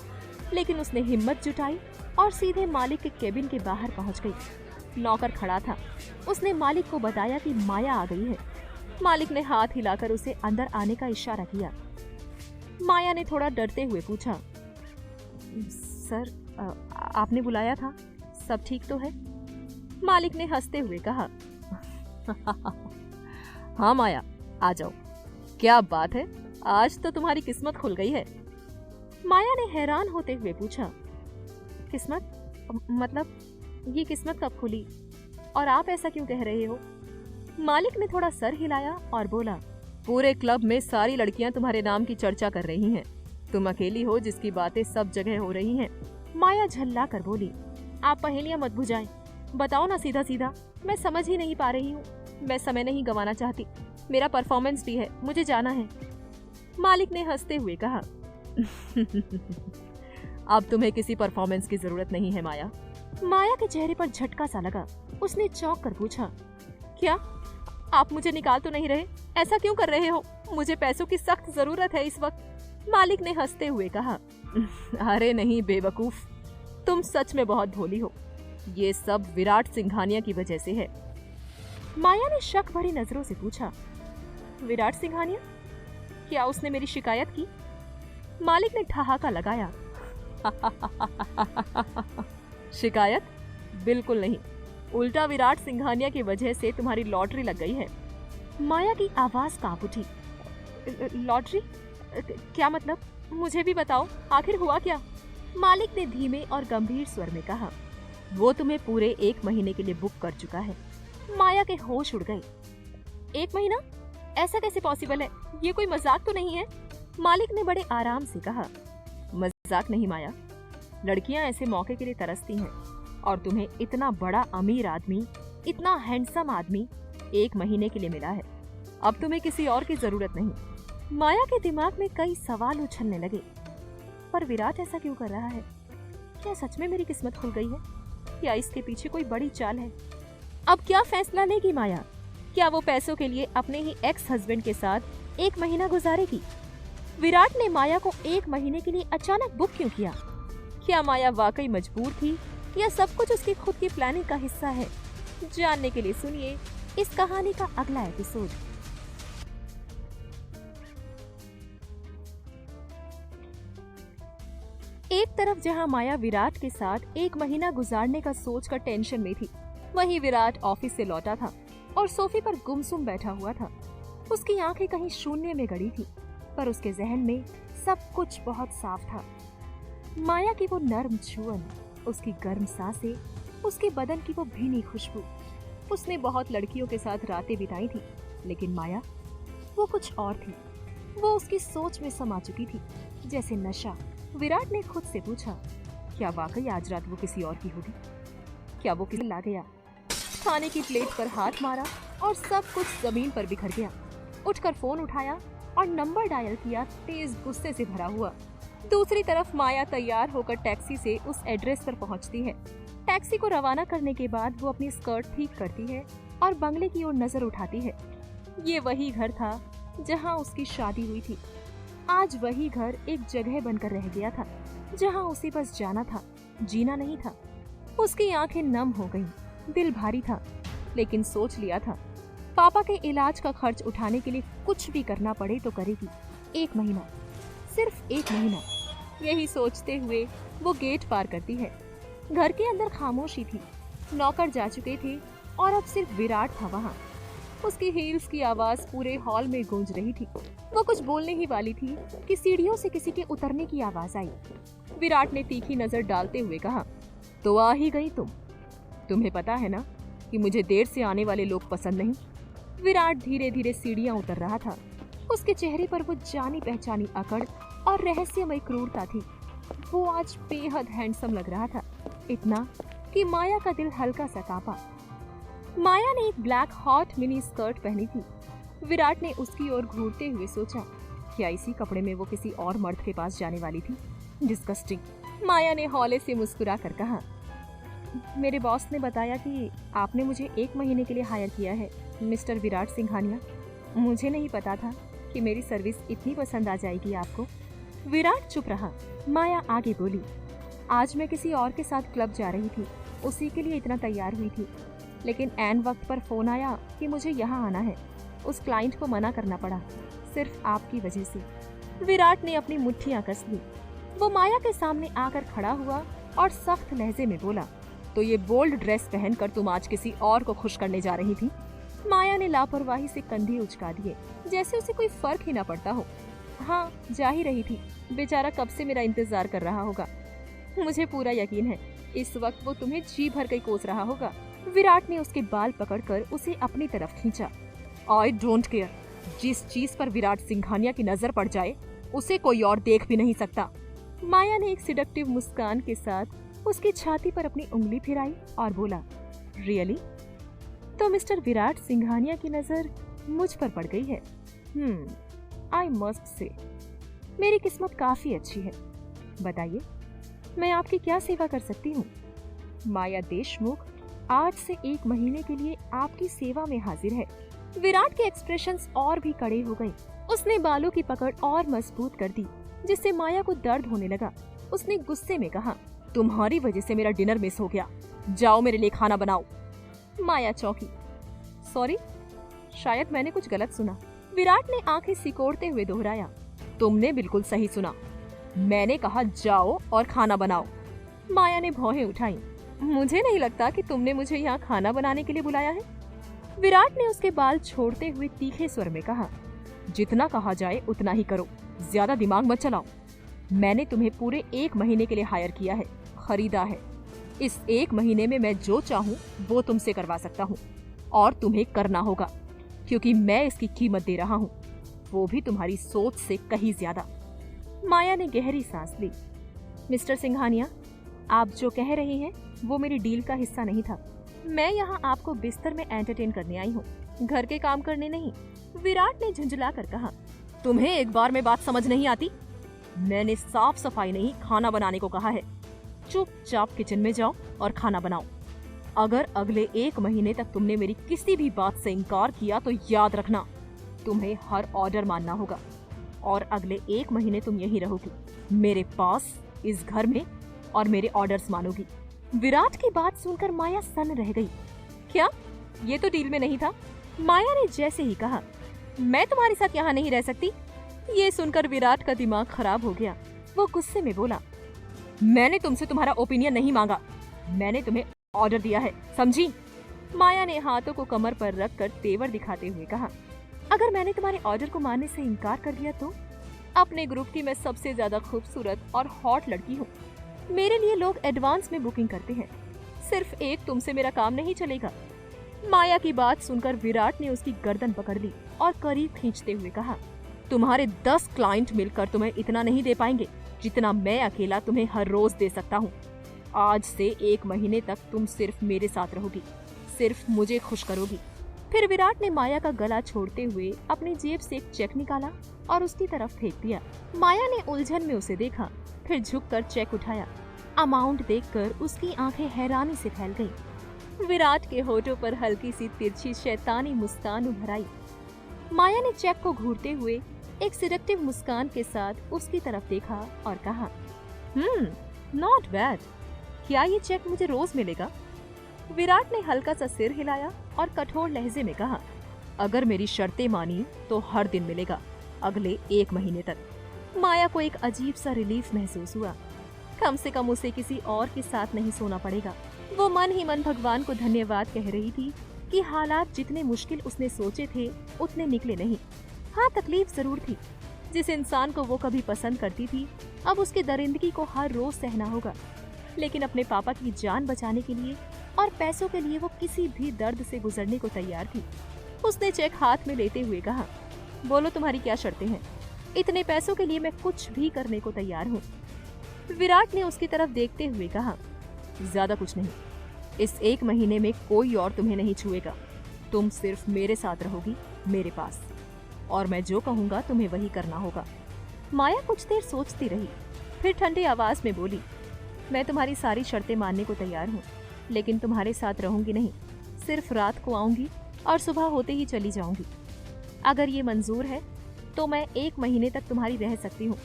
लेकिन उसने हिम्मत जुटाई और सीधे मालिक के केबिन के बाहर पहुंच गई। नौकर खड़ा था। उसने मालिक को बताया कि माया आ गई है। मालिक ने हाथ हिलाकर उसे अंदर आने का इशारा किया। माया ने थोड़ा डरते हुए पूछा, सर आपने बुलाया था, सब ठीक तो है? मालिक ने हंसते हुए कहा, हाँ माया, आ जाओ। क्या बात है, आज तो तुम्हारी किस्मत खुल गई है। माया ने हैरान होते हुए पूछा, किस्मत? मतलब ये किस्मत कब खुली और आप ऐसा क्यों कह रहे हो? मालिक ने थोड़ा सर हिलाया और बोला, पूरे क्लब में सारी लड़कियां तुम्हारे नाम की चर्चा कर रही हैं। तुम अकेली हो जिसकी बातें सब जगह हो रही हैं। माया झल्ला कर बोली, आप पहेलियां मत बुझाएं, बताओ ना सीधा सीधा, मैं समझ ही नहीं पा रही हूँ। मैं समय नहीं गंवाना चाहती, मेरा परफॉर्मेंस भी है, मुझे जाना है। मालिक ने हंसते हुए कहा, अब तुम्हें किसी परफॉर्मेंस की जरूरत नहीं है माया। माया के चेहरे पर झटका सा लगा। उसने चौंक कर पूछा, क्या आप मुझे निकाल तो नहीं रहे? ऐसा क्यों कर रहे हो? मुझे पैसों की सख्त जरूरत है इस वक्त। मालिक ने हंसते हुए कहा, अरे नहीं बेवकूफ, तुम सच में बहुत भोली हो। ये सब विराट सिंघानिया की वजह से है। माया ने शक भरी नजरों से पूछा, विराट सिंघानिया? क्या उसने मेरी शिकायत की? मालिक ने ठहाका लगाया। शिकायत? बिल्कुल नहीं, उल्टा विराट सिंघानिया की वजह से तुम्हारी लॉटरी लग गई है। माया की आवाज कांप उठी। लॉटरी? क्या मतलब? मुझे भी बताओ, आखिर हुआ क्या? मालिक ने धीमे और गंभीर स्वर में कहा। वो तुम्हें पूरे 1 महीने के लिए बुक कर चुका है। माया के होश उड़ गए। 1 महीना? ऐसा कैसे पॉसिबल है? ये कोई मजाक तो नहीं है? मालिक ने बड़े आराम से कहा। मजाक नहीं माया, लड़कियां ऐसे मौके के लिए तरसती हैं, और तुम्हें इतना बड़ा अमीर आदमी, इतना हैंडसम आदमी 1 महीने के लिए मिला है। अब तुम्हें किसी और की जरूरत नहीं। माया के दिमाग में कई सवाल उछलने लगे। पर विराट ऐसा क्यों कर रहा है? क्या सच में मेरी किस्मत खुल गई है, या इसके पीछे कोई बड़ी चाल है? अब क्या फैसला लेगी माया? क्या वो पैसों के लिए अपने ही एक्स हस्बैंड के साथ 1 महीना गुजारेगी? विराट ने माया को 1 महीने के लिए अचानक बुक क्यों किया? क्या माया वाकई मजबूर थी, या सब कुछ उसकी खुद की प्लानिंग का हिस्सा है? जानने के लिए सुनिए इस कहानी का अगला एपिसोड। एक तरफ जहां माया विराट के साथ 1 महीना गुजारने का सोचकर टेंशन में थी, वहीं विराट ऑफिस से लौटा था और सोफे पर गुमसुम बैठा हुआ था। उसकी आंखें कहीं शून्य में गड़ी थी, पर उसके जहन में सब कुछ बहुत साफ था। माया की वो नर्म छुअन, उसकी गर्म सांसें, उसके बदन की वो भीनी खुशबू। उसने बहुत लड़कियों के साथ रातें बिताई थी, लेकिन माया वो कुछ और थी। वो उसकी सोच में समा चुकी थी, जैसे नशा। विराट ने खुद से पूछा, क्या वाकई आज रात वो किसी और की होगी? क्या वो किसी ला गया? खाने की प्लेट पर हाथ मारा और सब कुछ जमीन पर बिखर गया। उठकर फोन उठाया और नंबर डायल किया, तेज गुस्से से भरा हुआ। दूसरी तरफ माया तैयार होकर टैक्सी से उस एड्रेस पर पहुंचती है। टैक्सी को रवाना करने के बाद वो अपनी स्कर्ट ठीक करती है और बंगले की ओर नजर उठाती है। ये वही घर था जहां उसकी शादी हुई थी। आज वही घर एक जगह बनकर रह गया था, जहां उसे बस जाना था, जीना नहीं था। उसकी आंखें नम हो गईं, दिल भारी था, लेकिन सोच लिया था पापा के इलाज का खर्च उठाने के लिए कुछ भी करना पड़े तो करेगी। 1 महीना, सिर्फ 1 महीना। यही सोचते हुए वो गेट पार करती है। घर के अंदर खामोशी थी, नौकर जा चुके थे और अब सिर्फ विराट था वहाँ। उसकी हील्स की आवाज पूरे हॉल में गूंज रही थी। वो कुछ बोलने ही वाली थी कि सीढ़ियों से किसी के उतरने की आवाज आई। विराट ने तीखी नजर डालते हुए कहा, तो आ ही गई तुम। तुम्हें पता है ना कि मुझे देर से आने वाले लोग पसंद नहीं। विराट धीरे धीरे सीढ़ियां उतर रहा था। उसके चेहरे पर वो जानी पहचानी अकड़ और रहस्यमय क्रूरता थी। वो आज बेहद हैंडसम लग रहा था, इतना कि माया का दिल हल्का सा कांपा। माया ने एक ब्लैक हॉट मिनी स्कर्ट पहनी थी। विराट ने उसकी ओर घूरते हुए सोचा, क्या इसी कपड़े में वो किसी और मर्द के पास जाने वाली थी? डिस्गस्टिंग। माया ने हौले से मुस्कुरा कर कहा, मेरे बॉस ने बताया कि आपने मुझे 1 महीने के लिए हायर किया है, मिस्टर विराट सिंघानिया। मुझे नहीं पता था कि मेरी सर्विस इतनी पसंद आ जाएगी आपको। विराट चुप रहा। माया आगे बोली, आज मैं किसी और के साथ क्लब जा रही थी, उसी के लिए इतना तैयार हुई थी, लेकिन ऐन वक्त पर फोन आया कि मुझे यहाँ आना है। उस क्लाइंट को मना करना पड़ा, सिर्फ आपकी वजह से। विराट ने अपनी मुट्ठियां कस ली। वो माया के सामने आकर खड़ा हुआ और सख्त लहजे में बोला, तो ये बोल्ड ड्रेस पहनकर तुम आज किसी और को खुश करने जा रही थी? माया ने लापरवाही से कंधे उचका दिए, जैसे उसे कोई फर्क ही ना पड़ता हो। हाँ, जा ही रही थी। बेचारा कब से मेरा इंतजार कर रहा होगा। मुझे पूरा यकीन है इस वक्त वो तुम्हें जी भर के कोस रहा होगा। विराट ने उसके बाल पकड़कर उसे अपनी तरफ खींचा। आई डोंट केयर, जिस चीज पर विराट सिंघानिया की नजर पड़ जाए उसे कोई और देख भी नहीं सकता। माया ने एक सिडक्टिव मुस्कान के साथ उसकी छाती पर अपनी उंगली फिराई और बोला, रियली? तो मिस्टर विराट सिंघानिया की नजर मुझ पर पड़ गई है। आई मस्ट से मेरी किस्मत काफी अच्छी है। बताइए, मैं आपकी क्या सेवा कर सकती हूँ? माया देशमुख आज से 1 महीने के लिए आपकी सेवा में हाजिर है। विराट के एक्सप्रेशंस और भी कड़े हो गए। उसने बालों की पकड़ और मजबूत कर दी, जिससे माया को दर्द होने लगा। उसने गुस्से में कहा, तुम्हारी वजह से मेरा डिनर मिस हो गया, जाओ मेरे लिए खाना बनाओ। माया चौंकी। सॉरी, शायद मैंने कुछ गलत सुना। विराट ने आंखें सिकोड़ते हुए दोहराया, तुमने बिल्कुल सही सुना, मैंने कहा जाओ और खाना बनाओ। माया ने भौहें उठाई, मुझे नहीं लगता कि तुमने मुझे यहाँ खाना बनाने के लिए बुलाया है। विराट ने उसके बाल छोड़ते हुए तीखे स्वर में कहा, जितना कहा जाए उतना ही करो, ज्यादा दिमाग मत चलाओ। मैंने तुम्हें पूरे 1 महीने के लिए हायर किया है, खरीदा है। इस 1 महीने में मैं जो चाहूँ वो तुमसे करवा सकता हूँ, और तुम्हें करना होगा, क्योंकि मैं इसकी कीमत दे रहा हूँ, वो भी तुम्हारी सोच से कहीं ज्यादा। माया ने गहरी सांस ली। मिस्टर सिंघानिया, आप जो कह रहे हैं वो मेरी डील का हिस्सा नहीं था। मैं यहाँ आपको बिस्तर में एंटरटेन करने आई हूँ, घर के काम करने नहीं। विराट ने झुंझला कर कहा, तुम्हें एक बार में बात समझ नहीं आती? मैंने साफ सफाई नहीं खाना बनाने को कहा है। चुपचाप किचन में जाओ और खाना बनाओ। अगर अगले 1 महीने तक तुमने मेरी किसी भी बात से इनकार किया तो याद रखना, तुम्हें हर ऑर्डर मानना होगा, और अगले 1 महीने तुम यहीं रहोगी, मेरे पास, इस घर में, और मेरे ऑर्डर्स मानोगी। विराट की बात सुनकर माया सन्न रह गई। क्या? ये तो डील में नहीं था। माया ने जैसे ही कहा, मैं तुम्हारे साथ यहाँ नहीं रह सकती। ये सुनकर विराट का दिमाग खराब हो गया। वो गुस्से में बोला, मैंने तुमसे तुम्हारा ओपिनियन नहीं मांगा, मैंने तुम्हें ऑर्डर दिया है, समझी? माया ने हाथों को कमर पर रखकर तेवर दिखाते हुए कहा, अगर मैंने तुम्हारे ऑर्डर को मानने से इनकार कर दिया तो? अपने ग्रुप की मैं सबसे ज्यादा खूबसूरत और हॉट लड़की हूँ। मेरे लिए लोग एडवांस में बुकिंग करते हैं। सिर्फ एक तुमसे मेरा काम नहीं चलेगा। माया की बात सुनकर विराट ने उसकी गर्दन पकड़ ली और करीब खींचते हुए कहा, तुम्हारे 10 क्लाइंट मिलकर तुम्हें इतना नहीं दे पाएंगे जितना मैं अकेला तुम्हें हर रोज दे सकता हूँ। आज से 1 महीने तक तुम सिर्फ मेरे साथ रहोगी, सिर्फ मुझे खुश करोगी। फिर विराट ने माया का गला छोड़ते हुए अपनी जेब से एक चेक निकाला और उसकी तरफ फेंक दिया। माया ने उलझन में उसे देखा, फिर झुककर चेक उठाया। अमाउंट देखकर उसकी आंखें हैरानी से फैल गईं। विराट के होठों पर हल्की सी तिरछी शैतानी मुस्कान उभर आई। माया ने चेक को घूरते हुए एक सिडक्टिव मुस्कान के साथ उसकी तरफ देखा और कहा, नॉट बैड। क्या ये चेक मुझे रोज मिलेगा? विराट ने हल्का सा सिर हिलाया और कठोर लहजे में कहा, अगर मेरी शर्तें मानी तो हर दिन मिलेगा, अगले 1 महीने तक। माया को एक अजीब सा रिलीफ महसूस हुआ। कम से कम उसे किसी और के साथ नहीं सोना पड़ेगा। वो मन ही मन भगवान को धन्यवाद कह रही थी कि हालात जितने मुश्किल उसने सोचे थे उतने निकले नहीं। हाँ, तकलीफ जरूर थी। जिस इंसान को वो कभी पसंद करती थी, अब उसके दरिंदगी को हर रोज सहना होगा। लेकिन अपने पापा की जान बचाने के लिए और पैसों के लिए वो किसी भी दर्द से गुजरने को तैयार थी। उसने चेक हाथ में लेते हुए कहा, बोलो तुम्हारी क्या शर्तें हैं? इतने पैसों के लिए मैं कुछ भी करने को तैयार हूँ। विराट ने उसकी तरफ देखते हुए कहा, ज्यादा कुछ नहीं। इस 1 महीने में कोई और तुम्हें नहीं छुएगा। तुम सिर्फ मेरे साथ रहोगी, मेरे पास, और मैं जो कहूँगा तुम्हें वही करना होगा। माया कुछ देर सोचती रही, फिर ठंडी आवाज में बोली, मैं तुम्हारी सारी शर्तें मानने को तैयार हूँ, लेकिन तुम्हारे साथ रहूंगी नहीं। सिर्फ रात को आऊंगी और सुबह होते ही चली जाऊंगी। अगर ये मंजूर है तो मैं 1 महीने तक तुम्हारी रह सकती हूँ,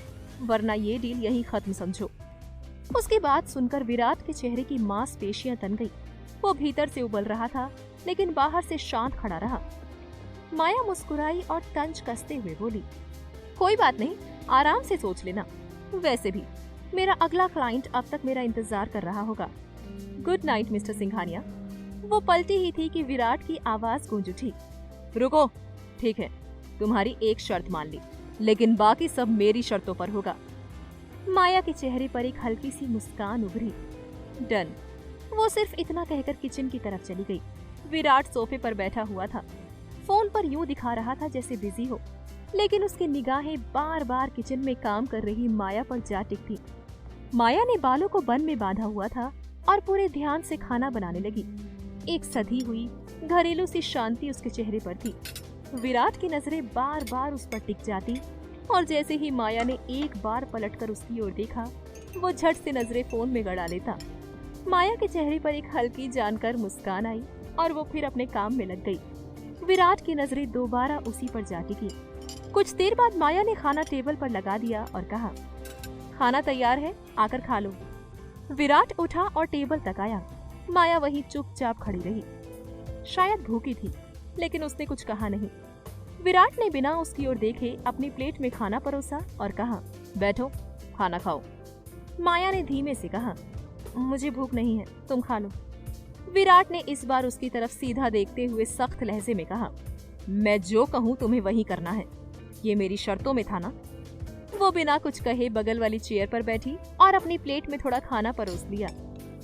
वरना ये डील यहीं खत्म समझो। उसकी बात सुनकर विराट के चेहरे की मांसपेशियां तन गई। वो भीतर से उबल रहा था, लेकिन बाहर से शांत खड़ा रहा। माया मुस्कुराई और तंज कसते हुए बोली, कोई बात नहीं, आराम से सोच लेना। वैसे भी मेरा अगला क्लाइंट अब तक मेरा इंतजार कर रहा होगा। Good night mister Singhania. वो पलटी ही थी कि विराट की आवाज गूंज उठी, रुको, ठीक है, तुम्हारी एक शर्त मान ली, लेकिन बाकी सब मेरी शर्तों पर होगा। माया के चेहरे पर एक हल्की सी मुस्कान उभरी। डन। वो सिर्फ इतना कहकर किचन की तरफ चली गई। विराट सोफे पर बैठा हुआ था, फोन पर यूं दिखा रहा था जैसे बिजी हो, लेकिन उसकी निगाहें बार बार किचन में काम कर रही माया पर जा टिकती। माया ने बालों को बन में बांधा हुआ था और पूरे ध्यान से खाना बनाने लगी। एक सधी हुई घरेलू सी शांति उसके चेहरे पर थी। विराट की नजरें बार बार उस पर टिक जाती, और जैसे ही माया ने एक बार पलटकर उसकी ओर देखा, वो झट से नजरें फोन में गड़ा लेता। माया के चेहरे पर एक हल्की जानकर मुस्कान आई और वो फिर अपने काम में लग गई। विराट की नजरें दोबारा उसी पर जा टिकी। कुछ देर बाद माया ने खाना टेबल पर लगा दिया और कहा, खाना तैयार है, आकर खा लो। विराट उठा और टेबल तक आया। माया वहीं चुपचाप खड़ी रही। शायद भूखी थी, लेकिन उसने कुछ कहा नहीं। विराट ने बिना उसकी ओर देखे अपनी प्लेट में खाना परोसा और कहा, बैठो, खाना खाओ। माया ने धीमे से कहा, मुझे भूख नहीं है, तुम खा लो। विराट ने इस बार उसकी तरफ सीधा देखते हुए सख्त लहजे में कहा, मैं जो कहूँ तुम्हें वही करना है, ये मेरी शर्तों में था ना। वो बिना कुछ कहे बगल वाली चेयर पर बैठी और अपनी प्लेट में थोड़ा खाना परोस लिया।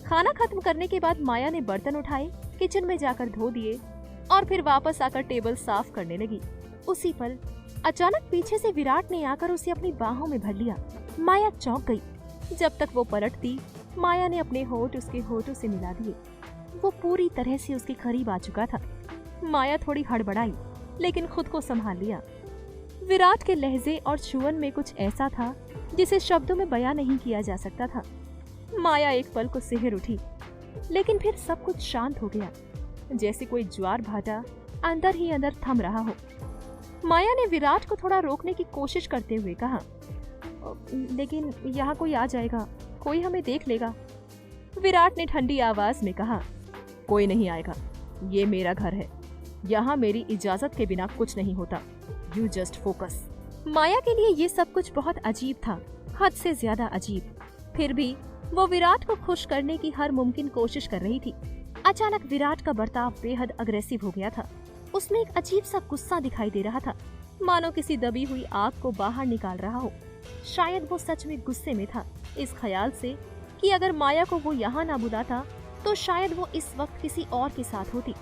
खाना खत्म करने के बाद माया ने बर्तन उठाए, किचन में जाकर धो दिए और फिर वापस आकर टेबल साफ करने लगी। उसी पल अचानक पीछे से विराट ने आकर उसे अपनी बाहों में भर लिया। माया चौंक गई। जब तक वो पलटती, माया ने अपने होंठ उसके होठों से मिला दिए। वो पूरी तरह से उसके करीब आ चुका था। माया थोड़ी हड़बड़ाई, लेकिन खुद को संभाल लिया। विराट के लहजे और छुअन में कुछ ऐसा था जिसे शब्दों में बयां नहीं किया जा सकता था। माया एक पल को सिहर उठी, लेकिन फिर सब कुछ शांत हो गया, जैसे कोई ज्वार भाटा अंदर ही अंदर थम रहा हो। माया ने विराट को थोड़ा रोकने की कोशिश करते हुए कहा, लेकिन यहाँ कोई आ जाएगा, कोई हमें देख लेगा। विराट ने ठंडी आवाज में कहा, कोई नहीं आएगा, ये मेरा घर है, यहाँ मेरी इजाजत के बिना कुछ नहीं होता। You just focus. माया के लिए ये सब कुछ बहुत अजीब था, हद से ज्यादा अजीब। फिर भी वो विराट को खुश करने की हर मुमकिन कोशिश कर रही थी। अचानक विराट का बर्ताव बेहद अग्रेसिव हो गया था। उसमें एक अजीब सा गुस्सा दिखाई दे रहा था, मानो किसी दबी हुई आग को बाहर निकाल रहा हो। शायद वो सच में गुस्से में था, इस ख्याल से कि अगर माया को वो यहाँ ना बुलाता तो शायद वो इस वक्त किसी और के साथ होती।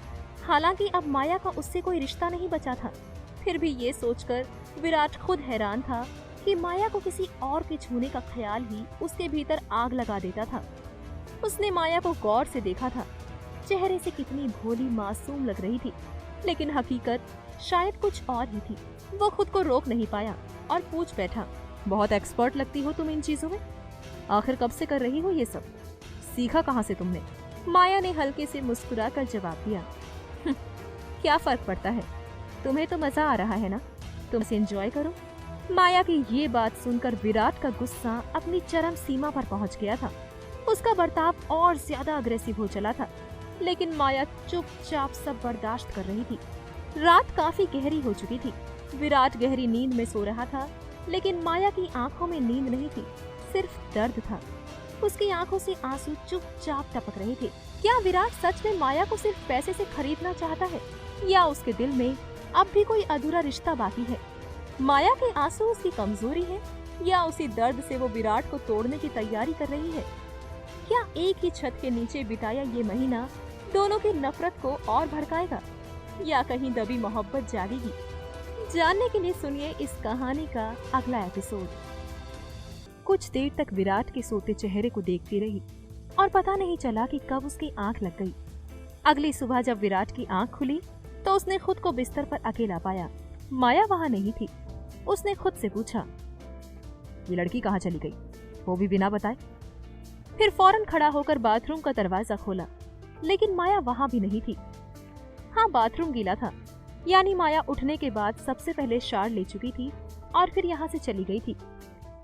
हालांकि अब माया का उससे कोई रिश्ता नहीं बचा था। फिर भी ये सोचकर विराट खुद हैरान था कि माया को किसी और के छूने का ख्याल ही उसके भीतर आग लगा देता था। उसने माया को गौर से देखा था। चेहरे से कितनी भोली मासूम लग रही थी, लेकिन हकीकत शायद कुछ और ही थी। वो खुद को रोक नहीं पाया और पूछ बैठा, बहुत एक्सपर्ट लगती हो तुम इन चीजों में। आखिर कब से कर रही हो ये सब? सीखा कहाँ से तुमने? माया ने हल्के से मुस्कुराकर जवाब दिया, क्या फर्क पड़ता है, तुम्हें तो मजा आ रहा है ना, तुम इसे एंजॉय करो। माया की ये बात सुनकर विराट का गुस्सा अपनी चरम सीमा पर पहुंच गया था। उसका बर्ताव और ज्यादा अग्रेसिव हो चला था, लेकिन माया चुपचाप सब बर्दाश्त कर रही थी। रात काफी गहरी हो चुकी थी। विराट गहरी नींद में सो रहा था, लेकिन माया की आंखों में नींद नहीं थी, सिर्फ दर्द था। उसकी आंखों से आंसू चुपचाप टपक रहे थे। क्या विराट सच में माया को सिर्फ पैसे से खरीदना चाहता है, या उसके दिल में अब भी कोई अधूरा रिश्ता बाकी है? माया के आंसू उसकी कमजोरी है, या उसी दर्द से वो विराट को तोड़ने की तैयारी कर रही है? क्या एक ही छत के नीचे बिताया ये महीना दोनों की नफरत को और भड़काएगा, या कहीं दबी मोहब्बत जागेगी? जानने के लिए सुनिए इस कहानी का अगला एपिसोड। कुछ देर तक विराट के सोते चेहरे को देखती रही और पता नहीं चला कि कब उसकी आंख लग गई। अगली सुबह जब विराट की आंख खुली तो उसने खुद को बिस्तर पर अकेला पाया। माया वहाँ नहीं थी। उसने खुद से पूछा, ये लड़की कहाँ चली गई, वो भी बिना बताए? फिर फौरन खड़ा होकर बाथरूम का दरवाजा खोला, लेकिन माया वहाँ भी नहीं थी। हाँ, बाथरूम गीला था, यानी माया उठने के बाद सबसे पहले शावर ले चुकी थी और फिर यहाँ से चली गई थी।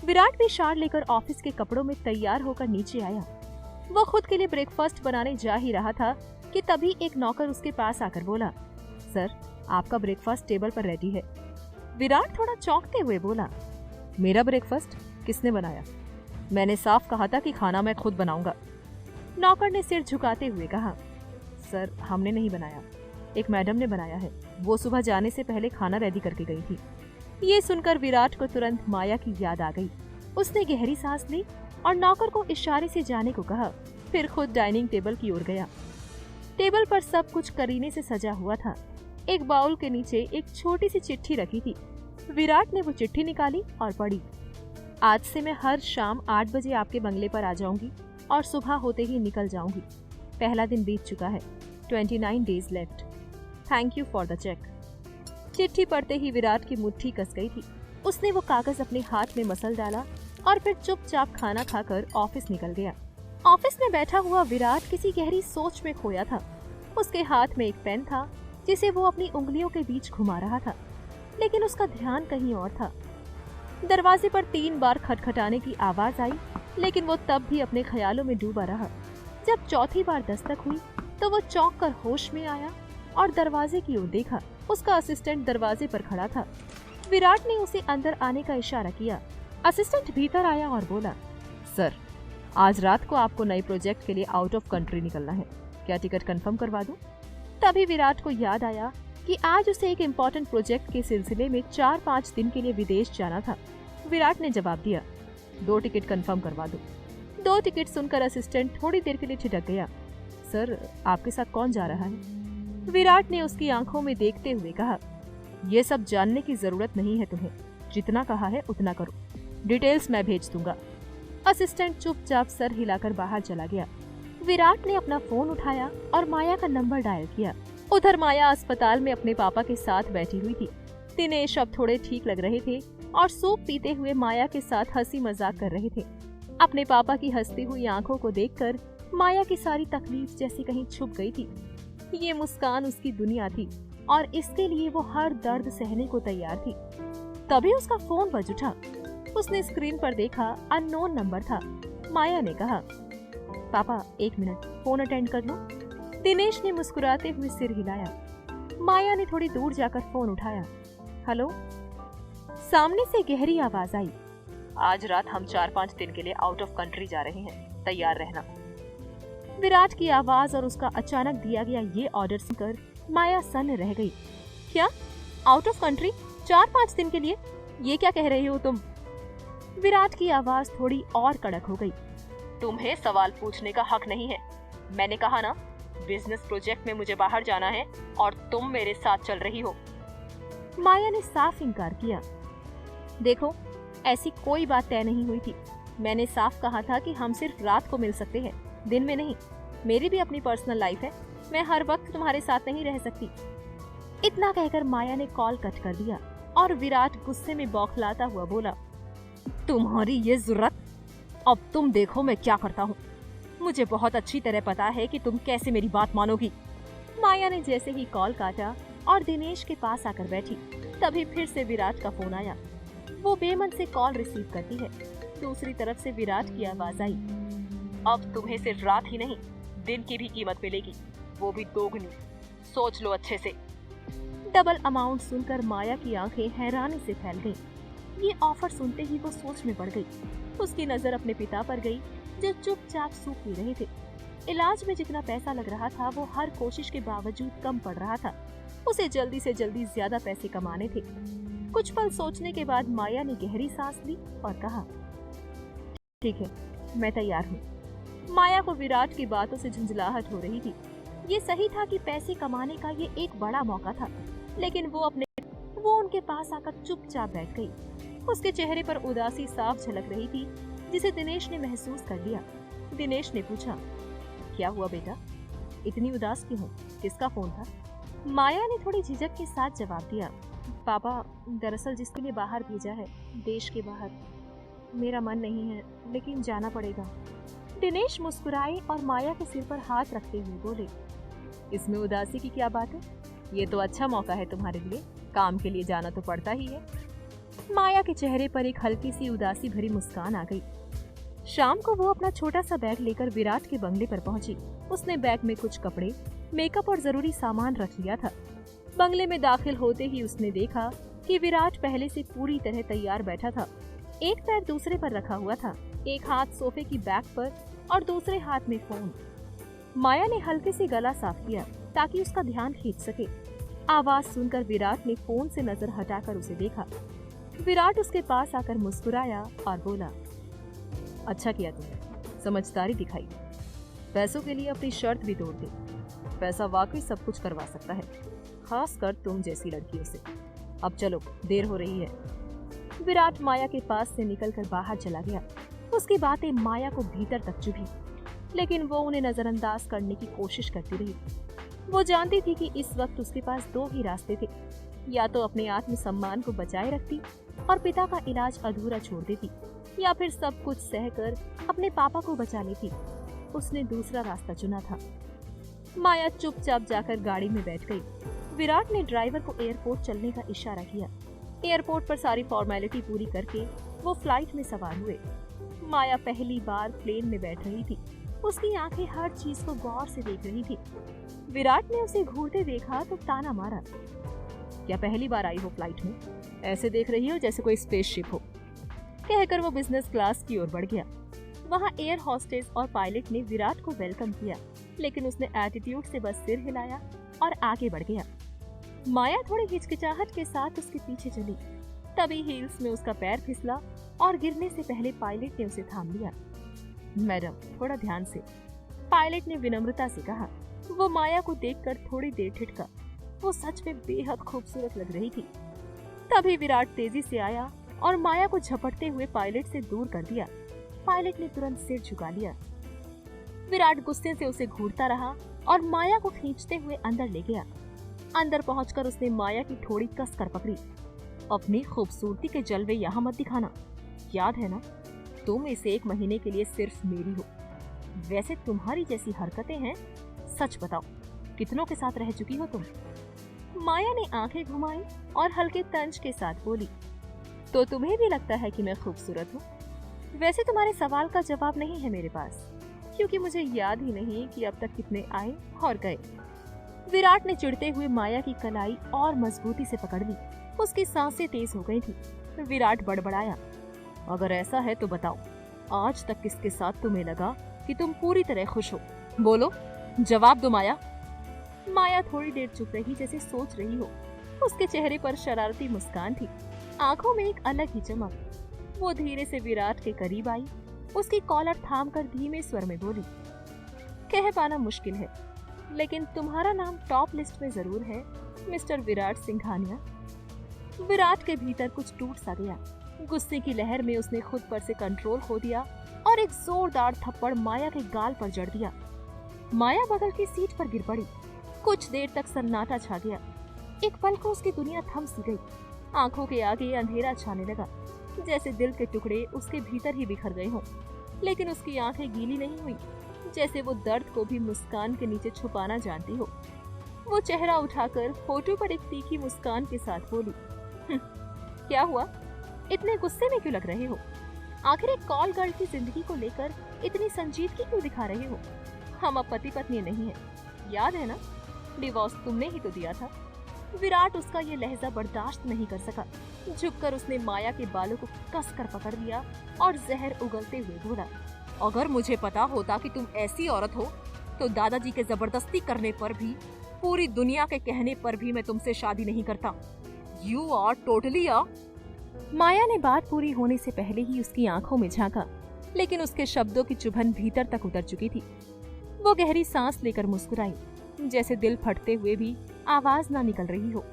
विराट भी शावर लेकर ऑफिस के कपड़ों में तैयार होकर नीचे आया। वो खुद के लिए ब्रेकफास्ट बनाने जा ही रहा था कि तभी एक नौकर उसके पास आकर बोला, सर, आपका ब्रेकफास्ट टेबल पर रेडी है। विराट थोड़ा चौंकते हुए बोला, मेरा ब्रेकफास्ट किसने बनाया? मैंने साफ कहा था कि खाना मैं खुद बनाऊंगा। नौकर ने सिर झुकाते हुए कहा, सर, हमने नहीं बनाया, एक मैडम ने बनाया है, वो सुबह जाने से पहले खाना रेडी करके गई थी। ये सुनकर विराट को तुरंत माया की याद आ गई। उसने गहरी सांस ली और नौकर को इशारे से जाने को कहा, फिर खुद डाइनिंग टेबल की ओर गया। टेबल पर सब कुछ करीने से सजा हुआ था। एक बाउल के नीचे एक छोटी सी चिट्ठी रखी थी। विराट ने वो चिट्ठी निकाली और पढ़ी, आज से मैं हर शाम 8 बजे आपके बंगले पर आ जाऊंगी और सुबह होते ही निकल जाऊंगी। पहला दिन बीत चुका है, 29 days left. Thank you for the check. चिट्ठी पढ़ते ही विराट की मुट्ठी कस गई थी। उसने वो कागज अपने हाथ में मसल डाला और फिर चुपचाप खाना खाकर ऑफिस निकल गया। ऑफिस में बैठा हुआ विराट किसी गहरी सोच में खोया था। उसके हाथ में एक पेन था जिसे वो अपनी उंगलियों के बीच घुमा रहा था, लेकिन उसका ध्यान कहीं और था। दरवाजे पर 3 बार खटखटाने की आवाज आई, लेकिन वो तब भी अपने ख्यालों में डूबा रहा। जब चौथी बार दस्तक हुई तो वो चौंक कर होश में आया और दरवाजे की ओर देखा। उसका असिस्टेंट दरवाजे पर खड़ा था। विराट ने उसे अंदर आने का इशारा किया। असिस्टेंट भीतर आया और बोला, सर, आज रात को आपको नए प्रोजेक्ट के लिए आउट ऑफ कंट्री निकलना है, क्या टिकट कंफर्म करवा दूं? तभी विराट को याद आया कि आज उसे एक इम्पोर्टेंट प्रोजेक्ट के सिलसिले में 4-5 दिन के लिए विदेश जाना था। विराट ने जवाब दिया, 2 टिकट कंफर्म करवा दो। 2 टिकट सुनकर असिस्टेंट थोड़ी देर के लिए ठिठक गया। सर, आपके साथ कौन जा रहा है? विराट ने उसकी आंखों में देखते हुए कहा, ये सब जानने की जरूरत नहीं है तुम्हें, जितना कहा है उतना करो, डिटेल्स मैं भेज दूंगा। असिस्टेंट चुपचाप सर हिलाकर बाहर चला गया। विराट ने अपना फोन उठाया और माया का नंबर डायल किया। उधर माया अस्पताल में अपने पापा के साथ बैठी हुई थी। दिनेश अब थोड़े ठीक लग रहे थे और सूप पीते हुए माया के साथ हंसी मजाक कर रहे थे। अपने पापा की हंसती हुई आंखों को देखकर माया की सारी तकलीफ जैसे कहीं छुप गई थी। ये मुस्कान उसकी दुनिया थी और इसके लिए वो हर दर्द सहने को तैयार थी। तभी उसका फोन बज उठा। उसने स्क्रीन पर देखा, अननोन नंबर था। माया ने कहा, पापा 1 मिनट, फोन अटेंड कर लो। दिनेश ने मुस्कुराते हुए सिर हिलाया। माया ने थोड़ी दूर जाकर फोन उठाया। हेलो। सामने से गहरी आवाज आई, आज रात हम 4-5 दिन के लिए आउट ऑफ कंट्री जा रहे हैं, तैयार रहना। विराट की आवाज और उसका अचानक दिया गया ये ऑर्डर सुनकर माया सन्न रह गई। क्या? आउट ऑफ कंट्री 4-5 दिन के लिए? ये क्या कह रही हो तुम? विराट की आवाज थोड़ी और कड़क हो गई। तुम्हें सवाल पूछने का हक नहीं है। मैंने कहा ना, बिजनेस प्रोजेक्ट में मुझे बाहर जाना है और तुम मेरे साथ चल रही हो। माया ने साफ इनकार किया। देखो, ऐसी कोई बात तय नहीं हुई थी। मैंने साफ कहा था कि हम सिर्फ रात को मिल सकते हैं, दिन में नहीं। मेरी भी अपनी पर्सनल लाइफ है, मैं हर वक्त तुम्हारे साथ नहीं रह सकती। इतना कहकर माया ने कॉल कट कर दिया और विराट गुस्से में बौखलाता हुआ बोला, तुम्हारी ये जुर्रत, अब तुम देखो मैं क्या करता हूँ। मुझे बहुत अच्छी तरह पता है कि तुम कैसे मेरी बात मानोगी। माया ने जैसे ही कॉल काटा और दिनेश के पास आकर बैठी, तभी फिर से विराट का फोन आया। वो बेमन से कॉल रिसीव करती है। दूसरी तरफ से विराट की आवाज आई, अब तुम्हें सिर्फ रात ही नहीं, दिन की भी कीमत मिलेगी, वो भी दोगुनी। सोच लो अच्छे से। डबल अमाउंट सुनकर माया की आंखें हैरानी से फैल गईं। ये ऑफर सुनते ही वो सोच में पड़ गई। उसकी नजर अपने पिता पर गई, जो चुपचाप सूप पी रहे थे। इलाज में जितना पैसा लग रहा था वो हर कोशिश के बावजूद कम पड़ रहा था। उसे जल्दी से जल्दी ज्यादा पैसे कमाने थे। कुछ पल सोचने के बाद माया ने गहरी सांस ली और कहा, ठीक है, मैं तैयार हूँ। माया को विराट की बातों से झुंझलाहट हो रही थी। ये सही था कि पैसे कमाने का ये एक बड़ा मौका था, लेकिन वो उनके पास आकर चुपचाप बैठ गई। उसके चेहरे पर उदासी साफ झलक रही थी, जिसे दिनेश ने महसूस कर लिया। दिनेश ने पूछा, क्या हुआ बेटा, इतनी उदास क्यों हो? किसका फोन था? माया ने थोड़ी झिझक के साथ जवाब दिया, पापा, दरअसल जिसके लिए बाहर भेजा है, देश के बाहर, मेरा मन नहीं है, लेकिन जाना पड़ेगा। दिनेश मुस्कुराए और माया के सिर पर हाथ रखते हुए बोले, इसमें उदासी की क्या बात है? ये तो अच्छा मौका है तुम्हारे लिए, काम के लिए जाना तो पड़ता ही है। माया के चेहरे पर एक हल्की सी उदासी भरी मुस्कान आ गई। शाम को वो अपना छोटा सा बैग लेकर विराट के बंगले पर पहुंची। उसने बैग में कुछ कपड़े, मेकअप और जरूरी सामान रख लिया था। बंगले में दाखिल होते ही उसने देखा कि विराट पहले से पूरी तरह तैयार बैठा था। एक पैर दूसरे पर रखा हुआ था, एक हाथ सोफे की बैक पर और दूसरे हाथ में फोन। माया ने हल्के से गला साफ किया ताकि उसका ध्यान खींच सके। आवाज सुनकर विराट ने फोन से नजर हटाकर उसे देखा। विराट उसके पास आकर मुस्कुराया और बोला, अच्छा किया तुमने, समझदारी दिखाई। पैसों के लिए अपनी शर्त भी तोड़ दी। पैसा वाकई सब कुछ करवा सकता है, खास कर तुम जैसी लड़कियों से। अब चलो, देर हो रही है। विराट माया के पास से निकलकर बाहर चला गया। उसकी बातें माया को भीतर तक चुभी, लेकिन वो उन्हें नजरअंदाज करने की कोशिश करती रही। वो जानती थी कि इस वक्त उसके पास 2 ही रास्ते थे, या तो अपने आत्मसम्मान को बचाए रखती और पिता का इलाज अधूरा छोड़ देती, या फिर सब कुछ सहकर अपने पापा को बचा लेती। उसने दूसरा रास्ता चुना था। माया चुपचाप जाकर गाड़ी में बैठ गई। विराट ने ड्राइवर को एयरपोर्ट चलने का इशारा किया। एयरपोर्ट पर सारी फॉर्मेलिटी पूरी करके वो फ्लाइट में सवार हुए। माया पहली बार प्लेन में बैठ रही थी। उसकी आंखें हर चीज को गौर से देख रही थी। विराट ने उसे घूरते देखा तो ताना मारा, क्या पहली बार आई हो फ्लाइट में? ऐसे देख रही हो जैसे कोई स्पेसशिप हो। कहकर वो बिजनेस क्लास की ओर बढ़ गया। वहाँ एयर हॉस्टेस और पायलट ने विराट को वेलकम किया, लेकिन उसने एटीट्यूड से बस सिर हिलाया और आगे बढ़ गया। माया थोड़ी हिचकिचाहट के साथ उसके पीछे चली। तभी हील्स में उसका पैर फिसला और गिरने से पहले पायलट ने उसे थाम लिया। मैडम, थोड़ा ध्यान से, पायलट ने विनम्रता से कहा। वो माया को देखकर थोड़ी देर ठिठका। वो सच में बेहद खूबसूरत लग रही थी। तभी विराट तेजी से आया और माया को झपटते हुए पायलट से दूर कर दिया। पायलट ने तुरंत सिर झुका लिया। विराट गुस्से से उसे घूरता रहा और माया को खींचते हुए अंदर ले गया। अंदर पहुंचकर उसने माया की ठोड़ी कसकर पकड़ी। अपनी खूबसूरती के जलवे यहाँ मत दिखाना, याद है ना, तुम इस 1 महीने के लिए सिर्फ मेरी हो। वैसे तुम्हारी जैसी हरकतें हैं, सच बताओ कितनों के साथ रह चुकी हो तुम? माया ने आंखें घुमाई और हल्के तंज के साथ बोली, तो तुम्हें भी लगता है कि मैं खूबसूरत हूँ? वैसे तुम्हारे सवाल का जवाब नहीं है मेरे पास, क्योंकि मुझे याद ही नहीं कि अब तक कितने आए और गए। विराट ने चिढ़ते हुए माया की कलाई और मजबूती से पकड़ ली। उसकी सांसें तेज हो गई थी। विराट बड़बड़ाया, अगर ऐसा है तो बताओ, आज तक किसके साथ तुम्हें लगा कि तुम पूरी तरह खुश हो? बोलो, जवाब दो माया। माया थोड़ी देर चुप रही, जैसे सोच रही हो। उसके चेहरे पर शरारती मुस्कान थी, आंखों में एक अलग ही चमक। वो धीरे से विराट के करीब आई, उसकी कॉलर थामकर धीमे स्वर में बोली, कह पाना मुश्किल है, लेकिन तुम्हारा नाम टॉप लिस्ट में जरूर है, मिस्टर विराट सिंघानिया। विराट के भीतर कुछ टूट सा गया। गुस्से की लहर में उसने खुद पर से कंट्रोल खो दिया और एक जोरदार थप्पड़ माया के गाल पर जड़ दिया। माया बगल की सीट पर गिर पड़ी। कुछ देर तक सन्नाटा छा गया। एक पल को उसकी दुनिया थम सी गई। आंखों के आगे अंधेरा छाने लगा, जैसे दिल के टुकड़े उसके भीतर ही बिखर गए हों। लेकिन उसकी आंखें गीली नहीं हुई, जैसे वो दर्द को भी मुस्कान के नीचे छुपाना जानती हो। वो चेहरा उठाकर होठों पर एक तीखी मुस्कान के साथ बोली, क्या हुआ? इतने गुस्से में क्यों लग रहे हो? आखिर एक कॉल गर्ल की जिंदगी को लेकर इतनी संजीदगी क्यों दिखा रहे हो? हम अब पति पत्नी नहीं है, याद है ना? डिवोर्स तुमने ही तो दिया था। विराट उसका ये लहजा बर्दाश्त नहीं कर सका। झुककर उसने माया के बालों को कसकर पकड़ लिया और जहर उगलते हुए बोला, अगर मुझे पता होता कि तुम ऐसी औरत हो तो दादाजी के जबरदस्ती करने पर भी, पूरी दुनिया के कहने पर भी मैं तुमसे शादी नहीं करता। You are totally a... माया ने बात पूरी होने से पहले ही उसकी आंखों में झांका, लेकिन उसके शब्दों की चुभन भीतर तक उतर चुकी थी। वो गहरी सांस लेकर मुस्कुराई, जैसे दिल फटते हुए भी आवाज ना निकल रही हो।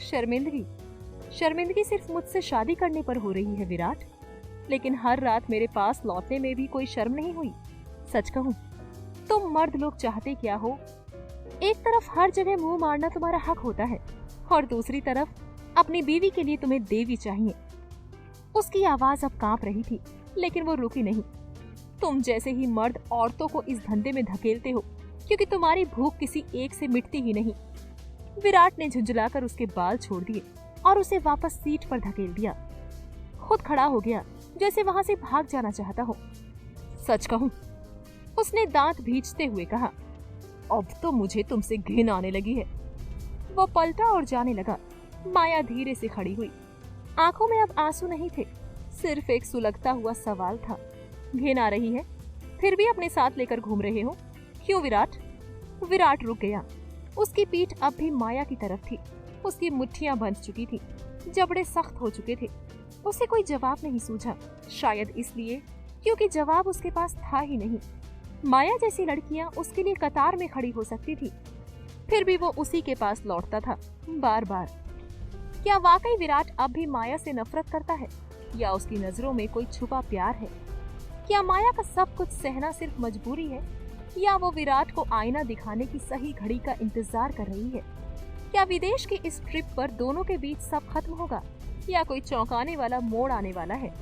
शर्मिंदगी सिर्फ मुझसे शादी करने पर हो रही है विराट, लेकिन हर रात मेरे पास लौटने में भी कोई शर्म नहीं हुई। सच कहूँ, तुम मर्द लोग चाहते क्या हो? एक तरफ हर जगह मुंह मारना तुम्हारा हक होता है और दूसरी तरफ अपनी बीवी के लिए तुम्हें देवी चाहिए। उसकी आवाज अब कांप रही थी, लेकिन वो रुकी नहीं। तुम जैसे ही मर्द औरतों को इस धंधे में धकेलते हो, क्योंकि तुम्हारी भूख किसी एक से मिटती ही नहीं। विराट ने झुंझलाकर उसके बाल छोड़ दिए और उसे वापस सीट पर धकेल दिया। खुद खड़ा हो गया, जैसे वहां से भाग जाना चाहता हो। सच कहूं, उसने दांत भींचते हुए कहा, अब तो मुझे तुमसे घिन आने लगी है। वो पलटा और जाने लगा। माया धीरे से खड़ी हुई। आंखों में अब आंसू नहीं थे, सिर्फ एक सुलगता हुआ सवाल था। घिन आ रही है, फिर भी अपने साथ लेकर घूम रहे हो क्यों विराट? विराट रुक गया। उसकी पीठ अब भी माया की तरफ थी। उसकी मुट्ठियां बंध चुकी थी, जबड़े सख्त हो चुके थे। उसे कोई जवाब नहीं सूझा, शायद इसलिए क्योंकि जवाब उसके पास था ही नहीं। माया जैसी लड़कियां उसके लिए कतार में खड़ी हो सकती थी, फिर भी वो उसी के पास लौटता था बार बार। क्या वाकई विराट अब भी माया से नफरत करता है, या उसकी नजरों में कोई छुपा प्यार है? क्या माया का सब कुछ सहना सिर्फ मजबूरी है, या वो विराट को आईना दिखाने की सही घड़ी का इंतजार कर रही है? क्या विदेश की इस ट्रिप पर दोनों के बीच सब खत्म होगा, या कोई चौंकाने वाला मोड़ आने वाला है?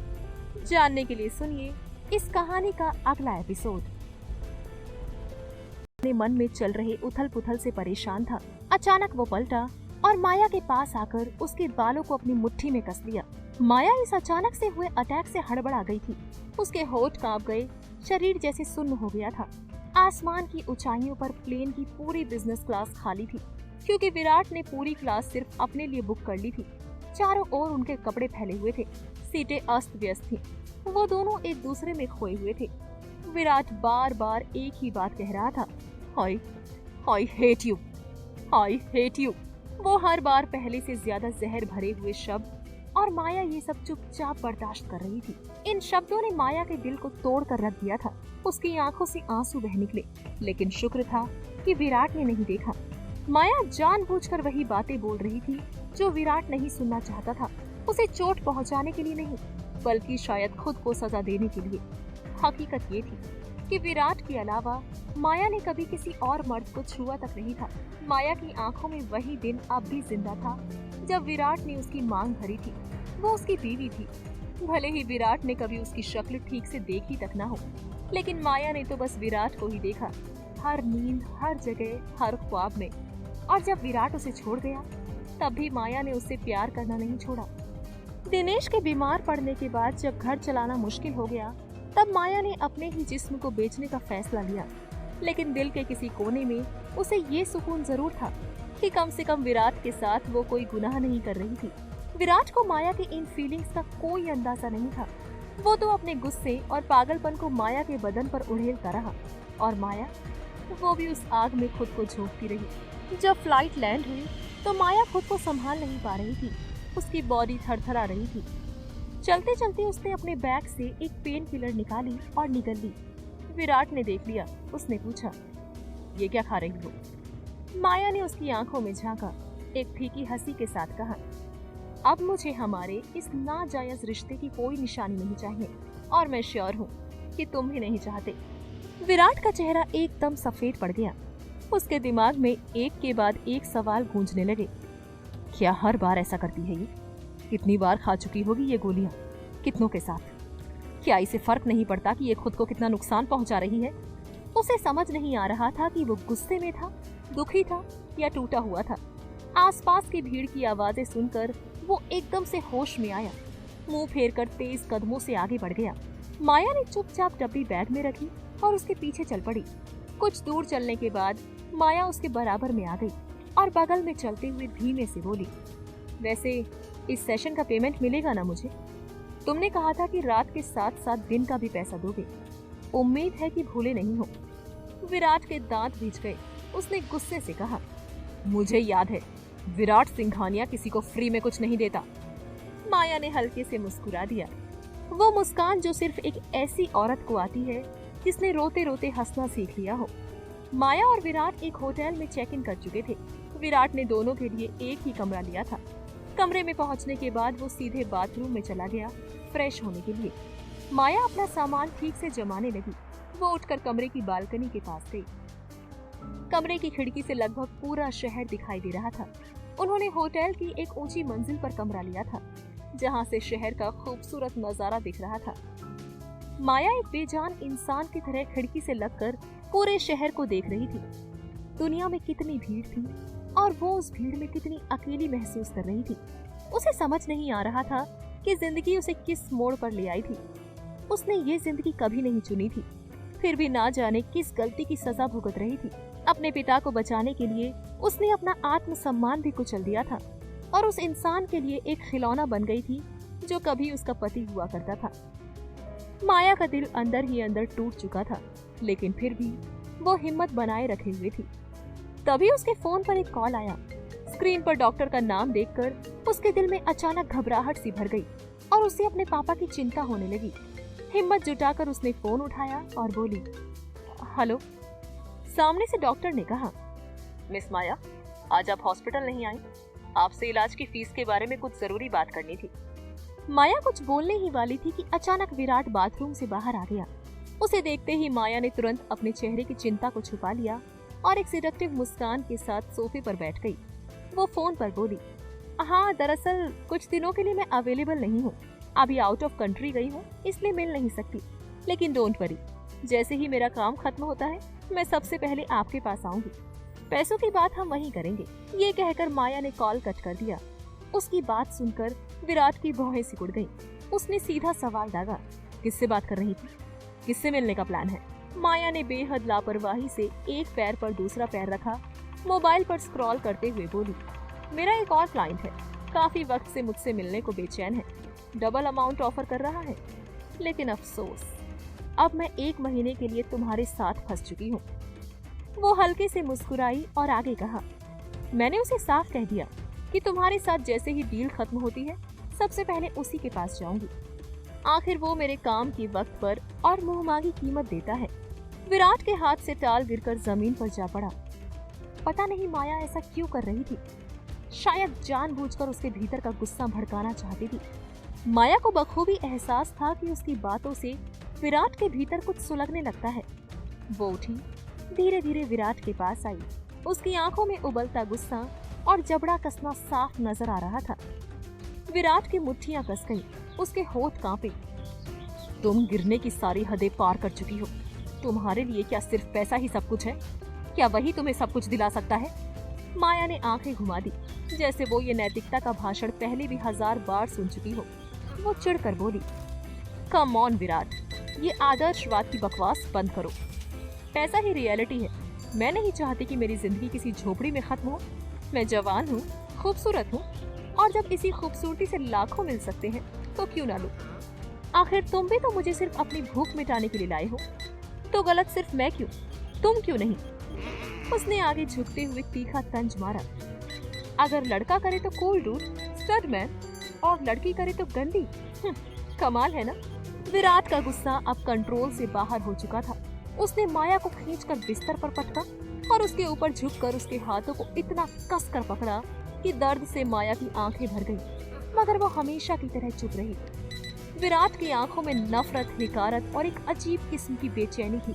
जानने के लिए सुनिए इस कहानी का अगला एपिसोड। अपने मन में चल रहे उथल पुथल से परेशान था। अचानक वो पलटा और माया के पास आकर उसके बालों को अपनी मुट्ठी में कस लिया। माया इस अचानक से हुए अटैक से हड़बड़ा गई थी। उसके होठ कांप गए, शरीर जैसे सुन्न हो गया था। आसमान की ऊंचाइयों पर प्लेन की पूरी बिजनेस क्लास खाली थी। क्योंकि विराट ने पूरी क्लास सिर्फ अपने लिए बुक कर ली थी। चारों ओर उनके कपड़े फैले हुए थे, सीटें अस्त व्यस्त थी। वो दोनों एक दूसरे में खोए हुए थे। विराट बार बार एक ही बात कह रहा था, I hate you, I hate you. वो हर बार पहले से ज्यादा जहर भरे हुए शब्द, और माया ये सब चुपचाप बर्दाश्त कर रही थी। इन शब्दों ने माया के दिल को तोड़ कर रख दिया था। उसकी आंखों से आंसू बह निकले, लेकिन शुक्र था कि विराट ने नहीं देखा। माया जानबूझकर वही बातें बोल रही थी जो विराट नहीं सुनना चाहता था। उसे चोट पहुंचाने के लिए नहीं, बल्कि शायद खुद को सजा देने के लिए। हकीकत ये थी कि विराट के अलावा माया ने कभी किसी और मर्द को छुआ तक नहीं था। माया की आंखों में वही दिन अब भी जिंदा था जब विराट ने उसकी मांग भरी थी। वो उसकी बीवी थी। भले ही विराट ने कभी उसकी शक्ल ठीक से देखी तक ना हो, लेकिन माया ने तो बस विराट को ही देखा, हर नींद, हर जगह, हर ख्वाब में। और जब विराट उसे छोड़ गया, तब भी माया ने उससे प्यार करना नहीं छोड़ा। दिनेश के बीमार पड़ने के बाद जब घर चलाना मुश्किल हो गया, तब माया ने अपने ही जिस्म को बेचने का फैसला लिया। लेकिन दिल के किसी कोने में उसे ये सुकून जरूर था कि कम से कम विराट के साथ वो कोई गुनाह नहीं कर रही थी। विराट को माया के इन फीलिंग्स का कोई अंदाजा नहीं था। वो तो अपने गुस्से और पागलपन को माया के बदन पर उड़ेलता रहा, और माया, वो भी उस आग में खुद को झोंकती रही। जब फ्लाइट लैंड हुई तो माया खुद को संभाल नहीं पा रही थी। उसकी बॉडी थरथरा रही थी। चलते चलते उसने अपने बैग से एक पेन किलर निकाली और निगल ली। विराट ने देख लिया। उसने पूछा, ये क्या खा रही हो? माया ने उसकी आंखों में झांका, एक फीकी हंसी के साथ कहा, अब मुझे हमारे इस नाजायज रिश्ते की कोई निशानी नहीं चाहिए, और मैं श्योर हूँ कि तुम भी नहीं चाहते। विराट का चेहरा एकदम सफेद पड़ गया। उसके दिमाग में एक के बाद एक सवाल गूंजने लगे। क्या हर बार ऐसा करती है ये? कितनी बार खा चुकी होगी ये गोलियां? कितनों के साथ? क्या इसे फर्क नहीं पड़ता कि ये खुद को कितना नुकसान पहुंचा रही है? उसे समझ नहीं आ रहा था कि वो गुस्से में था, दुखी था या टूटा हुआ था। आसपास की भीड़ की आवाजें सुनकर वो एकदम से होश में आया। मुंह फेरकर तेज कदमों से आगे बढ़ गया। माया ने चुपचाप डब्बी बैग में रखी और उसके पीछे चल पड़ी। कुछ दूर चलने के बाद माया उसके बराबर में आ गई और बगल में चलते हुए धीमे से बोली, वैसे इस सेशन का पेमेंट मिलेगा ना मुझे? तुमने कहा था कि रात के साथ साथ दिन का भी पैसा दोगे। उम्मीद है कि भूले नहीं हो। विराट के दांत भींच गए। उसने गुस्से से कहा, मुझे याद है, विराट सिंघानिया किसी को फ्री में कुछ नहीं देता। माया ने हल्के से मुस्कुरा दिया। वो मुस्कान जो सिर्फ एक ऐसी औरत को आती है जिसने रोते रोते हंसना सीख लिया हो। माया और विराट एक होटल में चेक इन कर चुके थे। विराट ने दोनों के लिए एक ही कमरा लिया था। कमरे में पहुंचने के बाद वो सीधे बाथरूम में चला गया फ्रेश होने के लिए। माया अपना सामान ठीक से जमाने लगी। वो उठकर कमरे की बालकनी के पास गई। कमरे की खिड़की से लगभग पूरा शहर दिखाई दे रहा था। उन्होंने होटल की एक ऊंची मंजिल पर कमरा लिया था, जहां से शहर का खूबसूरत नजारा दिख रहा था। माया एक बेजान इंसान की तरह खिड़की से लगकर पूरे शहर को देख रही थी। दुनिया में कितनी भीड़ थी और वो उस भीड़ में कितनी अकेली महसूस कर रही थी। उसे समझ नहीं आ रहा था कि जिंदगी उसे किस मोड़ पर ले आई थी। उसने ये जिंदगी कभी नहीं चुनी थी, फिर भी ना जाने किस गलती की सजा भुगत रही थी। अपने पिता को बचाने के लिए उसने अपना आत्मसम्मान भी कुचल दिया था और उस इंसान के लिए एक खिलौना बन गई थी जो कभी उसका पति हुआ करता था। माया का दिल अंदर ही अंदर टूट चुका था, लेकिन फिर भी वो हिम्मत बनाए रखे हुए थी। तभी उसके फोन पर एक कॉल आया। स्क्रीन पर डॉक्टर का नाम देखकर उसके दिल में अचानक घबराहट सी भर गई और उसे अपने पापा की चिंता होने लगी। हिम्मत जुटाकर उसने फोन उठाया और बोली, हेलो। सामने से डॉक्टर ने कहा, मिस माया, आज आप हॉस्पिटल नहीं आई। आपसे इलाज की फीस के बारे में कुछ जरूरी बात करनी थी। माया कुछ बोलने ही वाली थी कि अचानक विराट बाथरूम से बाहर आ गया। उसे देखते ही माया ने तुरंत अपने चेहरे की चिंता को छुपा लिया और एक सिडक्टिव मुस्कान के साथ सोफे पर बैठ गई। वो फोन पर बोली, हाँ, दरअसल कुछ दिनों के लिए मैं अवेलेबल नहीं हूँ। अभी आउट ऑफ कंट्री गई हूँ, इसलिए मिल नहीं सकती। लेकिन डोंट वरी, जैसे ही मेरा काम खत्म होता है मैं सबसे पहले आपके पास आऊंगी। पैसों की बात हम वहीं करेंगे। ये कहकर माया ने कॉल कट कर दिया। उसकी बात सुनकर विराट की भौहें सिकुड़ गईं। उसने सीधा सवाल दागा, किससे बात कर रही थी? किससे मिलने का प्लान है? माया ने बेहद लापरवाही से एक पैर पर दूसरा पैर रखा मोबाइल पर स्क्रॉल करते हुए बोली, मेरा एक और क्लाइंट है, काफी वक्त से मुझसे मिलने को बेचैन है, डबल अमाउंट ऑफर कर रहा है, लेकिन अफसोस अब मैं 1 महीने के लिए तुम्हारे साथ फंस चुकी हूँ। वो हल्के से मुस्कुराई और आगे कहा, मैंने उसे साफ कह दिया कि तुम्हारे साथ जैसे ही डील खत्म होती है सबसे पहले उसी के पास जाऊंगी। आखिर वो मेरे काम की वक्त पर और मुंहमांगी कीमत देता है। विराट के हाथ से टाल गिरकर जमीन पर जा पड़ा। पता नहीं माया ऐसा क्यों कर रही थी, शायद जानबूझकर उसके भीतर का गुस्सा भड़काना चाहती थी। माया को बखूबी एहसास था कि उसकी बातों से विराट के भीतर कुछ सुलगने लगता है। वो उठी, धीरे धीरे विराट के पास आई। उसकी आंखों में उबलता गुस्सा और जबड़ा कसना साफ नजर आ रहा था। विराट की मुट्ठियां कस गई, उसके होठ कांपे। तुम गिरने की सारी हदें पार कर चुकी हो। तुम्हारे लिए क्या सिर्फ पैसा ही सब कुछ है? क्या वही तुम्हें सब कुछ दिला सकता है? माया ने आंखें घुमा दी, जैसे वो ये नैतिकता का भाषण पहले भी 1000 बार सुन चुकी हो। वो चिढ़कर बोली, कम ऑन विराट, ये आदर्शवाद की बकवास बंद करो। पैसा ही रियलिटी है। मैं नहीं चाहती कि मेरी जिंदगी किसी झोपड़ी में खत्म हो। मैं जवान हूँ, खूबसूरत हूँ, और जब इसी खूबसूरती से लाखों मिल सकते हैं तो क्यों ना लो। आखिर तुम भी तो मुझे सिर्फ अपनी भूख मिटाने के लिए लाए हो, तो गलत सिर्फ मैं क्यों, तुम क्यों नहीं? उसने आगे झुकते हुए तीखा तंज मारा। अगर लड़का करे तो कूल डूड, स्टड मैन, और लड़की करे तो गंदी। कमाल है ना? विराट का गुस्सा अब कंट्रोल से बाहर हो चुका था। उसने माया को खींचकर बिस्तर पर पटका और उसके ऊपर झुककर उसके हाथों को इतना कसकर पकड़ा कि दर्द से माया की आंखें भर गईं, मगर वो हमेशा की तरह चुप रही। विराट की आंखों में नफरत, हिकारत और एक अजीब किस्म की बेचैनी थी,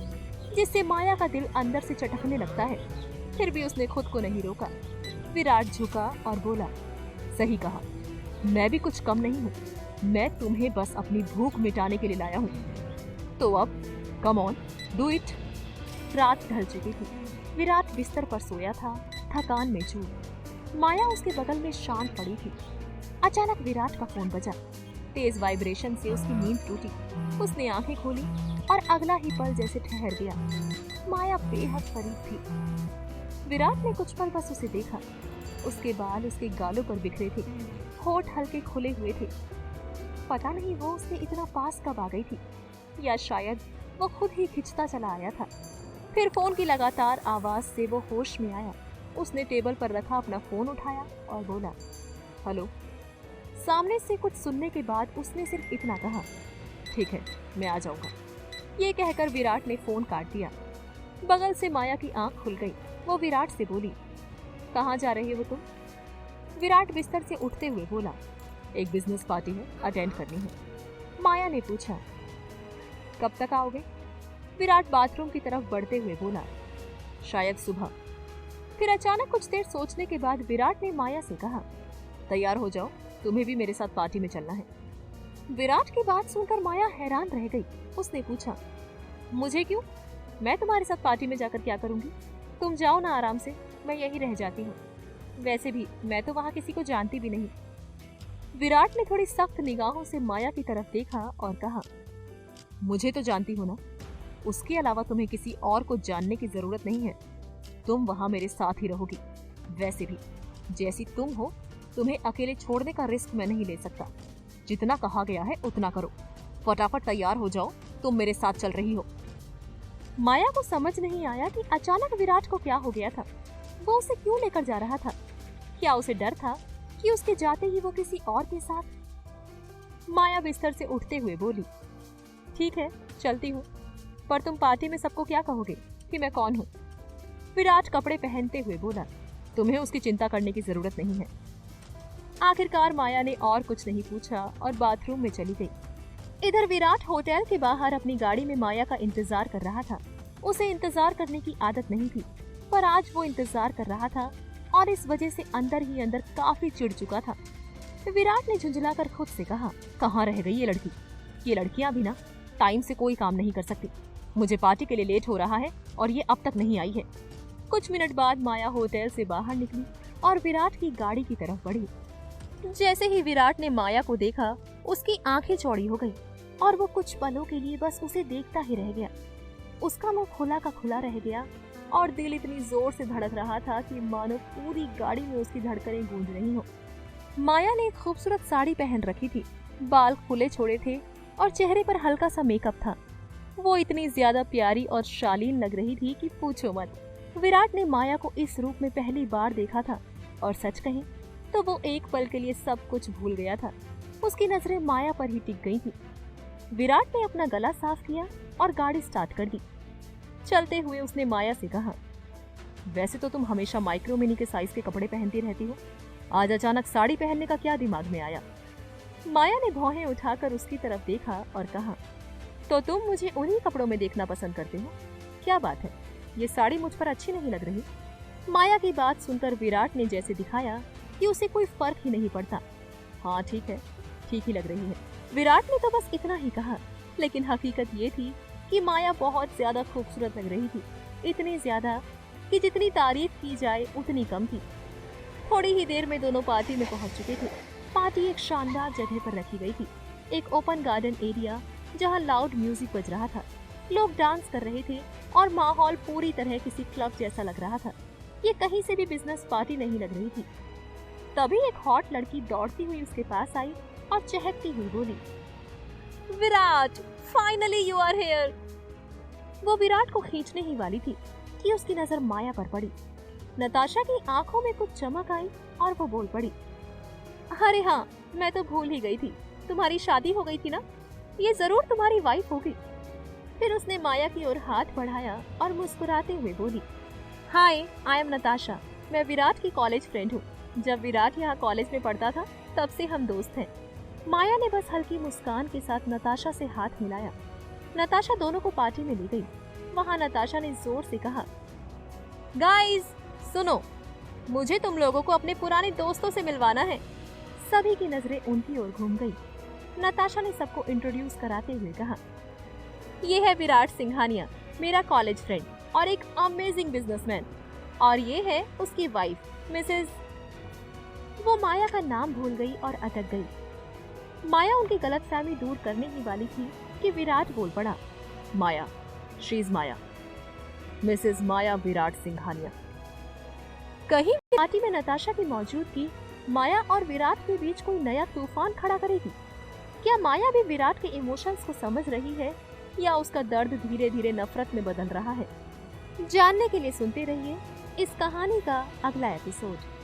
जिससे माया का दिल अंदर से चटकने लगता है। फिर भी उसने खुद को नहीं रोका। विराट झुका और बोला, सही कहा, मैं भी कुछ कम नहीं हूँ। मैं तुम्हें बस अपनी भूख मिटाने के लिए लाया हूँ, तो अब कम ऑन, डू इट। रात ढल चुकी थी। विराट बिस्तर पर सोया था, थकान में चूर। माया उसके बगल में शांत पड़ी थी। अचानक विराट का फोन बजा। तेज वाइब्रेशन से उसकी नींद टूटी। उसने आंखें खोली और अगला ही पल जैसे ठहर गया। माया बेहद करीब थी। विराट ने कुछ पल बस उसे देखा। उसके बाल उसके गालों पर बिखरे थे, होठ हल्के खुले हुए थे। पता नहीं वो उससे इतना पास कब आ गई थी, या शायद वो खुद ही खिंचता चला आया था। फिर फोन की लगातार आवाज से वो होश में आया। उसने टेबल पर रखा अपना फोन उठाया और बोला, हेलो। सामने से कुछ सुनने के बाद उसने सिर्फ इतना कहा, ठीक है, मैं आ जाऊंगा। ये कहकर विराट ने फोन काट दिया। बगल से माया की आंख खुल गई। वो विराट से बोली, कहाँ जा रही हो तुम? विराट बिस्तर से उठते हुए बोला, एक बिजनेस पार्टी है, अटेंड करनी है। माया ने पूछा, कब तक आओगे? विराट बाथरूम की तरफ बढ़ते हुए बोला, शायद सुबह। फिर अचानक कुछ देर सोचने के बाद विराट ने माया से कहा, तैयार हो जाओ, तुम्हें भी मेरे साथ पार्टी में चलना है। विराट की बात सुनकर माया हैरान रह गई। उसने पूछा, मुझे क्यों? मैं तुम्हारे साथ पार्टी में जाकर क्या करूंगी? तुम जाओ ना आराम से, मैं यहीं रह जाती हूँ। वैसे भी मैं तो वहाँ किसी को जानती भी नहीं। विराट ने थोड़ी सख्त निगाहों से माया की तरफ देखा और कहा, मुझे तो जानती हो ना, उसके अलावा तुम्हें किसी और को जानने की जरूरत नहीं है। तुम वहाँ मेरे साथ ही रहोगी। वैसे भी जैसी तुम हो, तुम्हें अकेले छोड़ने का रिस्क मैं नहीं ले सकता। जितना कहा गया है उतना करो। फटाफट तैयार हो जाओ, तुम मेरे साथ चल रही हो। माया को समझ नहीं आया कि अचानक विराट को क्या हो गया था। वो उसे क्यों लेकर जा रहा था? क्या उसे डर था कि उसके जाते ही वो किसी और के साथ? माया बिस्तर से उठते हुए बोली, ठीक है, चलती हूँ, पर तुम पार्टी में सबको क्या कहोगे कि मैं कौन हूँ? विराट कपड़े पहनते हुए बोला, तुम्हें उसकी चिंता करने की जरूरत नहीं है। आखिरकार माया ने और कुछ नहीं पूछा और बाथरूम में चली गई। इधर विराट होटल के बाहर अपनी गाड़ी में माया का इंतजार कर रहा था। उसे इंतजार करने की आदत नहीं थी, पर आज वो इंतजार कर रहा था और इस वजह से अंदर ही अंदर काफी चिढ़ चुका था। विराट ने झुंझलाकर खुद से कहा, कहाँ रह गई ये लड़की? ये लड़कियां भी ना टाइम से कोई काम नहीं कर सकती। मुझे पार्टी के लिए लेट हो रहा है और ये अब तक नहीं आई है। कुछ मिनट बाद माया होटल से बाहर निकली और विराट की गाड़ी की तरफ बढ़ी। जैसे ही विराट ने माया को देखा, उसकी आंखें चौड़ी हो गई और वो कुछ पलों के लिए बस उसे देखता ही रह गया। उसका मुंह खुला का खुला रह गया और दिल इतनी जोर से धड़क रहा था कि मानो पूरी गाड़ी में उसकी धड़कनें गूंज रही हो। माया ने एक खूबसूरत साड़ी पहन रखी थी, बाल खुले छोड़े थे और चेहरे पर हल्का सा मेकअप था। वो इतनी ज्यादा प्यारी और शालीन लग रही थी कि पूछो मत। विराट ने माया को इस रूप में पहली बार देखा था और सच कहें तो वो एक पल के लिए सब कुछ भूल गया था। उसकी नजरें माया पर ही टिक गई थी। विराट ने अपना गला साफ किया और गाड़ी स्टार्ट कर दी। चलते हुए उसने माया से कहा, वैसे तो तुम हमेशा माइक्रो मिनी के साइज के कपड़े पहनती रहती हो, आज अचानक साड़ी पहनने का क्या दिमाग में आया? माया ने भौहें उठाकर उसकी तरफ देखा और कहा, तो तुम मुझे उन्हीं कपड़ों में देखना पसंद करते हो? क्या बात है, ये साड़ी मुझ पर अच्छी नहीं लग रही? माया की बात सुनकर विराट ने जैसे दिखाया कि उसे कोई फर्क ही नहीं पड़ता। हाँ ठीक है, ठीक ही लग रही है। विराट ने तो बस इतना ही कहा, लेकिन हकीकत ये थी कि माया बहुत ज्यादा खूबसूरत लग रही थी, इतनी ज्यादा कि जितनी तारीफ की जाए उतनी कम थी। थोड़ी ही देर में दोनों पार्टी में पहुंच चुके थे। पार्टी एक शानदार जगह पर रखी गई थी, एक ओपन गार्डन एरिया जहां लाउड म्यूजिक बज रहा था। लोग डांस कर रहे थे और माहौल पूरी तरह किसी क्लब जैसा लग रहा था। ये कहीं से भी बिजनेस पार्टी नहीं लग रही थी। तभी एक हॉट लड़की दौड़ती हुई उसके पास आई और चहकती हुई बोली, Virat, finally you are here. वो विराट को खींचने ही वाली थी कि उसकी नजर माया पर पड़ी। नताशा की आंखों में कुछ चमक आई और वो बोल पड़ी, अरे हाँ, मैं तो भूल ही गई थी, तुम्हारी शादी हो गई थी ना, ये जरूर तुम्हारी वाइफ होगी। फिर उसने माया की ओर हाथ बढ़ाया और मुस्कुराते हुए बोली, हाय, आई एम नताशा, मैं विराट की कॉलेज फ्रेंड हूँ। जब विराट यहाँ कॉलेज में पढ़ता था तब से हम दोस्त हैं। माया ने बस हल्की मुस्कान के साथ नताशा से हाथ मिलाया। नताशा दोनों को पार्टी में ले गई। वहाँ नताशा ने जोर से कहा, गाइस सुनो, मुझे तुम लोगों को अपने पुराने दोस्तों से मिलवाना है। सभी की नजरें उनकी ओर घूम गई। नताशा ने सबको इंट्रोड्यूस कराते हुए कहा, ये है विराट सिंघानिया, मेरा कॉलेज फ्रेंड और एक अमेजिंग बिजनेसमैन, और ये है उसकी वाइफ मिसेस। वो माया का नाम भूल गई और अटक गई। माया उनकी गलतफहमी दूर करने ही वाली थी कि विराट बोल पड़ा, माया, शी इज माया, मिसेस माया विराट सिंघानिया। कहीं पार्टी में नताशा की मौजूदगी माया और विराट के बीच कोई नया तूफान खड़ा करेगी? क्या माया भी विराट के इमोशंस को समझ रही है या उसका दर्द धीरे धीरे नफरत में बदल रहा है? जानने के लिए सुनते रहिए इस कहानी का अगला एपिसोड।